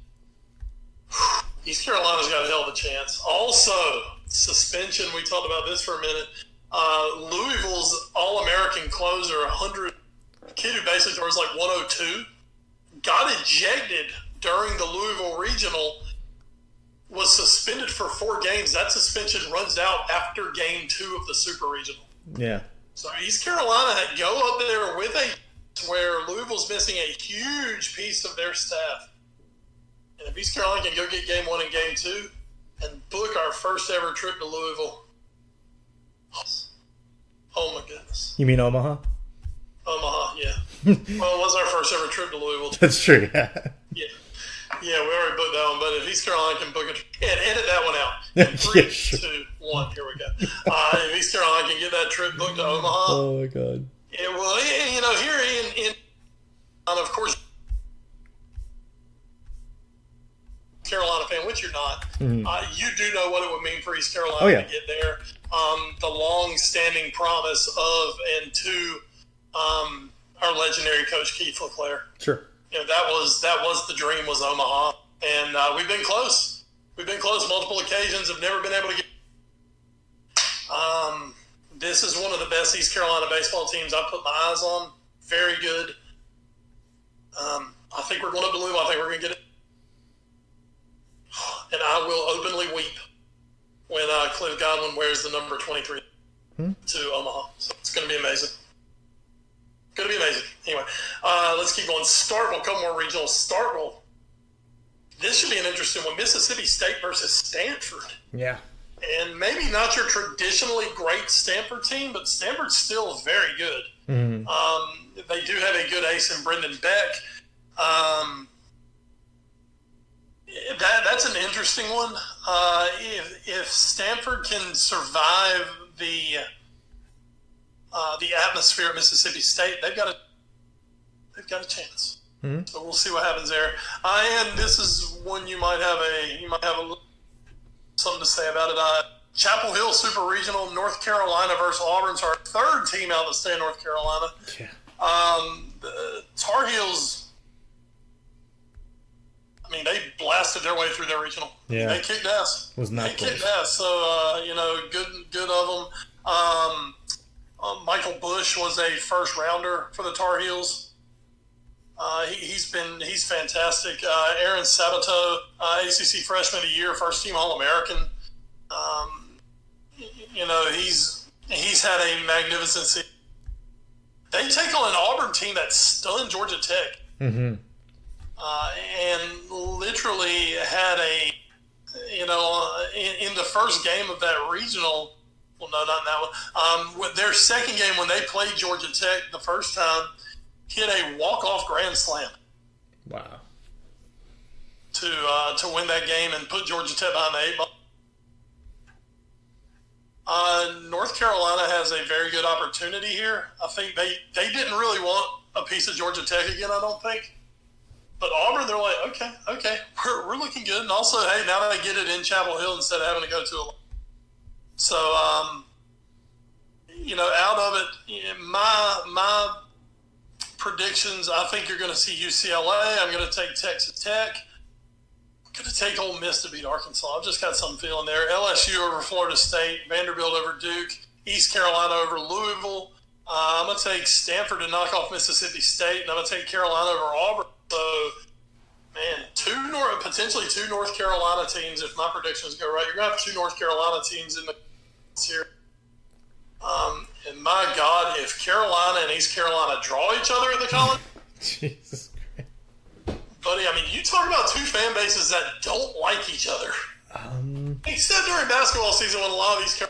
East Carolina's got a hell of a chance. Also, suspension, we talked about this for a minute. Louisville's All-American closer, 100, kid who basically throws like 102, got ejected during the Louisville Regional, was suspended for 4 games. That suspension runs out after game 2 of the Super Regional. Yeah. So East Carolina go up there with where Louisville's missing a huge piece of their staff. And if East Carolina can go get game 1 and game 2 and book our first ever trip to Louisville, oh my goodness. You mean Omaha? Omaha, yeah. Well, it was our first ever trip to Louisville. That's true, yeah. Yeah, we already booked that one, but if East Carolina can book it, and edit that one out. In 3, Yeah, sure. 2, 1, here we go. If East Carolina can get that trip booked to Omaha, Oh my God. it will, here in of course, Carolina fan, which you're not, you do know what it would mean for East Carolina to get there. The long-standing promise of and to our legendary coach Keith LeClaire. Sure. That was the dream, was Omaha, and we've been close. We've been close multiple occasions. Have never been able to get. This is one of the best East Carolina baseball teams I've put my eyes on. Very good. I think we're going up to Louisville. I think we're going to get it. And I will openly weep when Cliff Godwin wears the number 23 to Omaha. So it's going to be amazing. Going to be amazing. Anyway, let's keep going. Starkville, a couple more regionals. Starkville. This should be an interesting one. Mississippi State versus Stanford. Yeah. And maybe not your traditionally great Stanford team, but Stanford's still very good. They do have a good ace in Brendan Beck. That's an interesting one. If Stanford can survive the atmosphere at Mississippi State, they've got a chance. So we'll see what happens there. And this is one you might have something to say about it. Chapel Hill Super Regional, North Carolina versus Auburn's our 3rd team out of the state of North Carolina. Yeah. The Tar Heels, I mean, they blasted their way through their regional. Yeah. They kicked ass. Kicked ass. So, good of them. Michael Bush was a first rounder for the Tar Heels. He's fantastic. Aaron Sabato, ACC Freshman of the Year, first team All-American. He's had a magnificent season. They take on an Auburn team that stunned Georgia Tech. And literally had in the first game of that regional, well, no, not in that one. With their second game when they played Georgia Tech the first time, hit a walk-off grand slam. Wow. To win that game and put Georgia Tech behind the 8 ball. North Carolina has a very good opportunity here. I think they didn't really want a piece of Georgia Tech again, I don't think. But Auburn, they're like, okay, we're looking good. And also, hey, now that I get it in Chapel Hill instead of having to go to a... So, out of it, my predictions, I think you're going to see UCLA. I'm going to take Texas Tech. I'm going to take Ole Miss to beat Arkansas. I've just got some feeling there. LSU over Florida State, Vanderbilt over Duke, East Carolina over Louisville. I'm going to take Stanford to knock off Mississippi State, and I'm going to take Carolina over Auburn. So, man, potentially two North Carolina teams, if my predictions go right. You're going to have two North Carolina teams in the series. And my God, if Carolina and East Carolina draw each other at the college, Jesus Christ, buddy, I mean, you talk about two fan bases that don't like each other. Except during basketball season when a lot of these...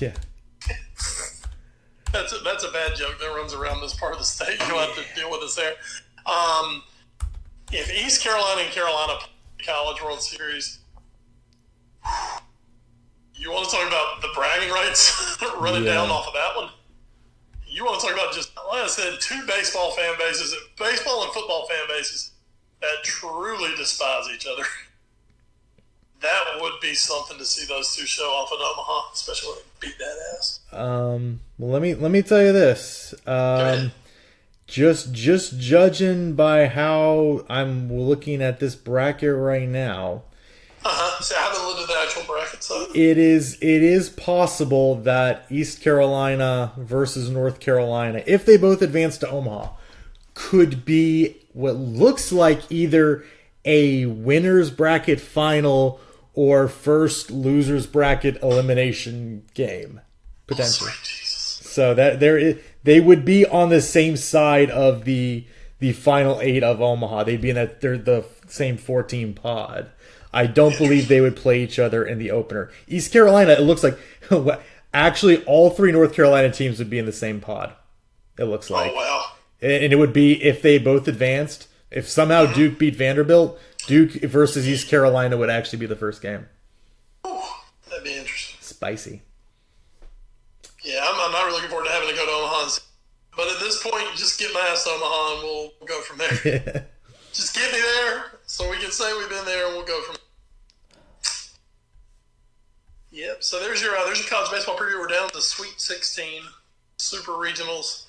Yeah. That's a bad joke that runs around this part of the state. You'll have to deal with us there. If East Carolina and Carolina play the College World Series, you want to talk about the bragging rights running down off of that one? You want to talk about just, like I said, two baseball fan bases, baseball and football fan bases that truly despise each other. That would be something to see those two show off in Omaha, especially when they beat that ass. Well, let me tell you this. Just judging by how I'm looking at this bracket right now. So I haven't looked at the actual bracket, so it is possible that East Carolina versus North Carolina, if they both advance to Omaha, could be what looks like either a winner's bracket final or first loser's bracket elimination game, potentially. So that they would be on the same side of the final 8 of Omaha. They'd be in that, they're the same 14 pod. I don't believe they would play each other in the opener. East Carolina, it looks like actually all 3 North Carolina teams would be in the same pod. It looks like. Oh wow! And it would be if they both advanced. If somehow Duke beat Vanderbilt, Duke versus East Carolina would actually be the first game. Ooh, that'd be interesting. Spicy. Yeah, I'm not really looking forward to having to go to Omaha. But at this point, just get my ass to Omaha and we'll go from there. Just get me there so we can say we've been there and we'll go from there. Yep, so there's your college baseball preview. We're down to Sweet 16, Super Regionals.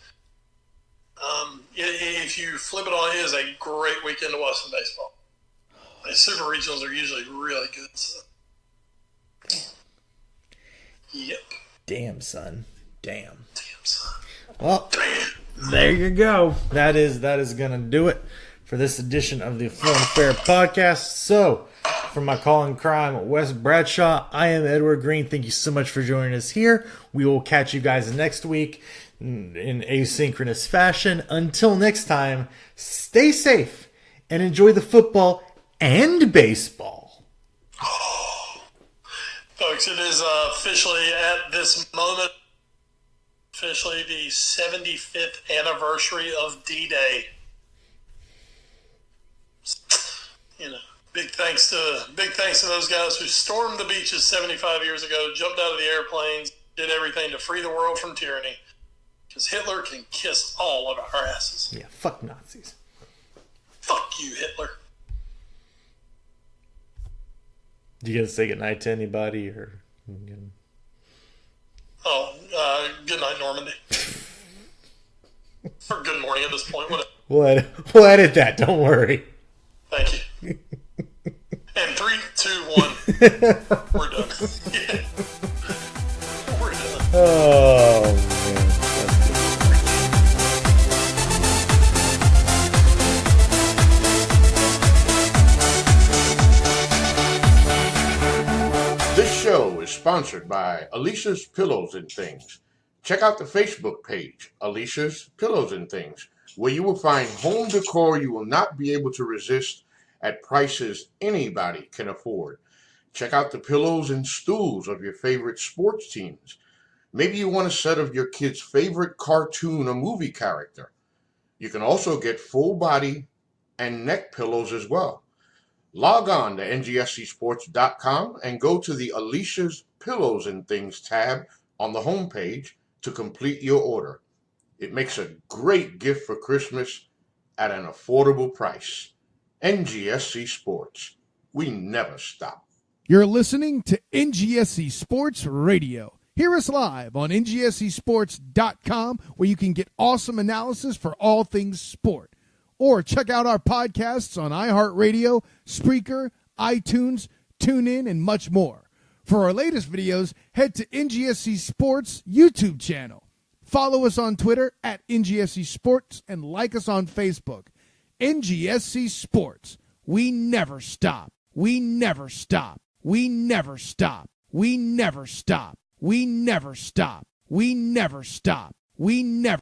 If you flip it on, it is a great weekend to watch some baseball. The Super Regionals are usually really good. So. Yep. Damn, son. Damn, son. Well, there you go. That is going to do it for this edition of the Full and Fair podcast. So, from my call in crime, Wes Bradshaw, I am Edward Green. Thank you so much for joining us here. We will catch you guys next week in asynchronous fashion. Until next time, stay safe and enjoy the football and baseball. Folks, it is officially at this moment, officially the 75th anniversary of D-Day. Big thanks to those guys who stormed the beaches 75 years ago, jumped out of the airplanes, did everything to free the world from tyranny. Because Hitler can kiss all of our asses. Yeah, fuck Nazis. Fuck you, Hitler. You gonna say goodnight to anybody, or? Good night, Normandy. Or good morning at this point. Whatever. We'll edit that. Don't worry. Thank you. And 3, 2, 1. We're done. Yeah. We're done. Oh, man. This show is sponsored by Alicia's Pillows and Things. Check out the Facebook page, Alicia's Pillows and Things, where you will find home decor you will not be able to resist at prices anybody can afford. Check out the pillows and stools of your favorite sports teams. Maybe you want a set of your kid's favorite cartoon or movie character. You can also get full body and neck pillows as well. Log on to ngscsports.com and go to the Alicia's Pillows and Things tab on the homepage to complete your order. It makes a great gift for Christmas at an affordable price. NGSC Sports. We never stop. You're listening to NGSC Sports Radio. Hear us live on NGSCsports.com, where you can get awesome analysis for all things sport. Or check out our podcasts on iHeartRadio, Spreaker, iTunes, TuneIn, and much more. For our latest videos, head to NGSC Sports YouTube channel. Follow us on Twitter at NGSC Sports and like us on Facebook. NGSC Sports. We never stop. We never stop. We never stop. We never stop. We never stop. We never stop. We never.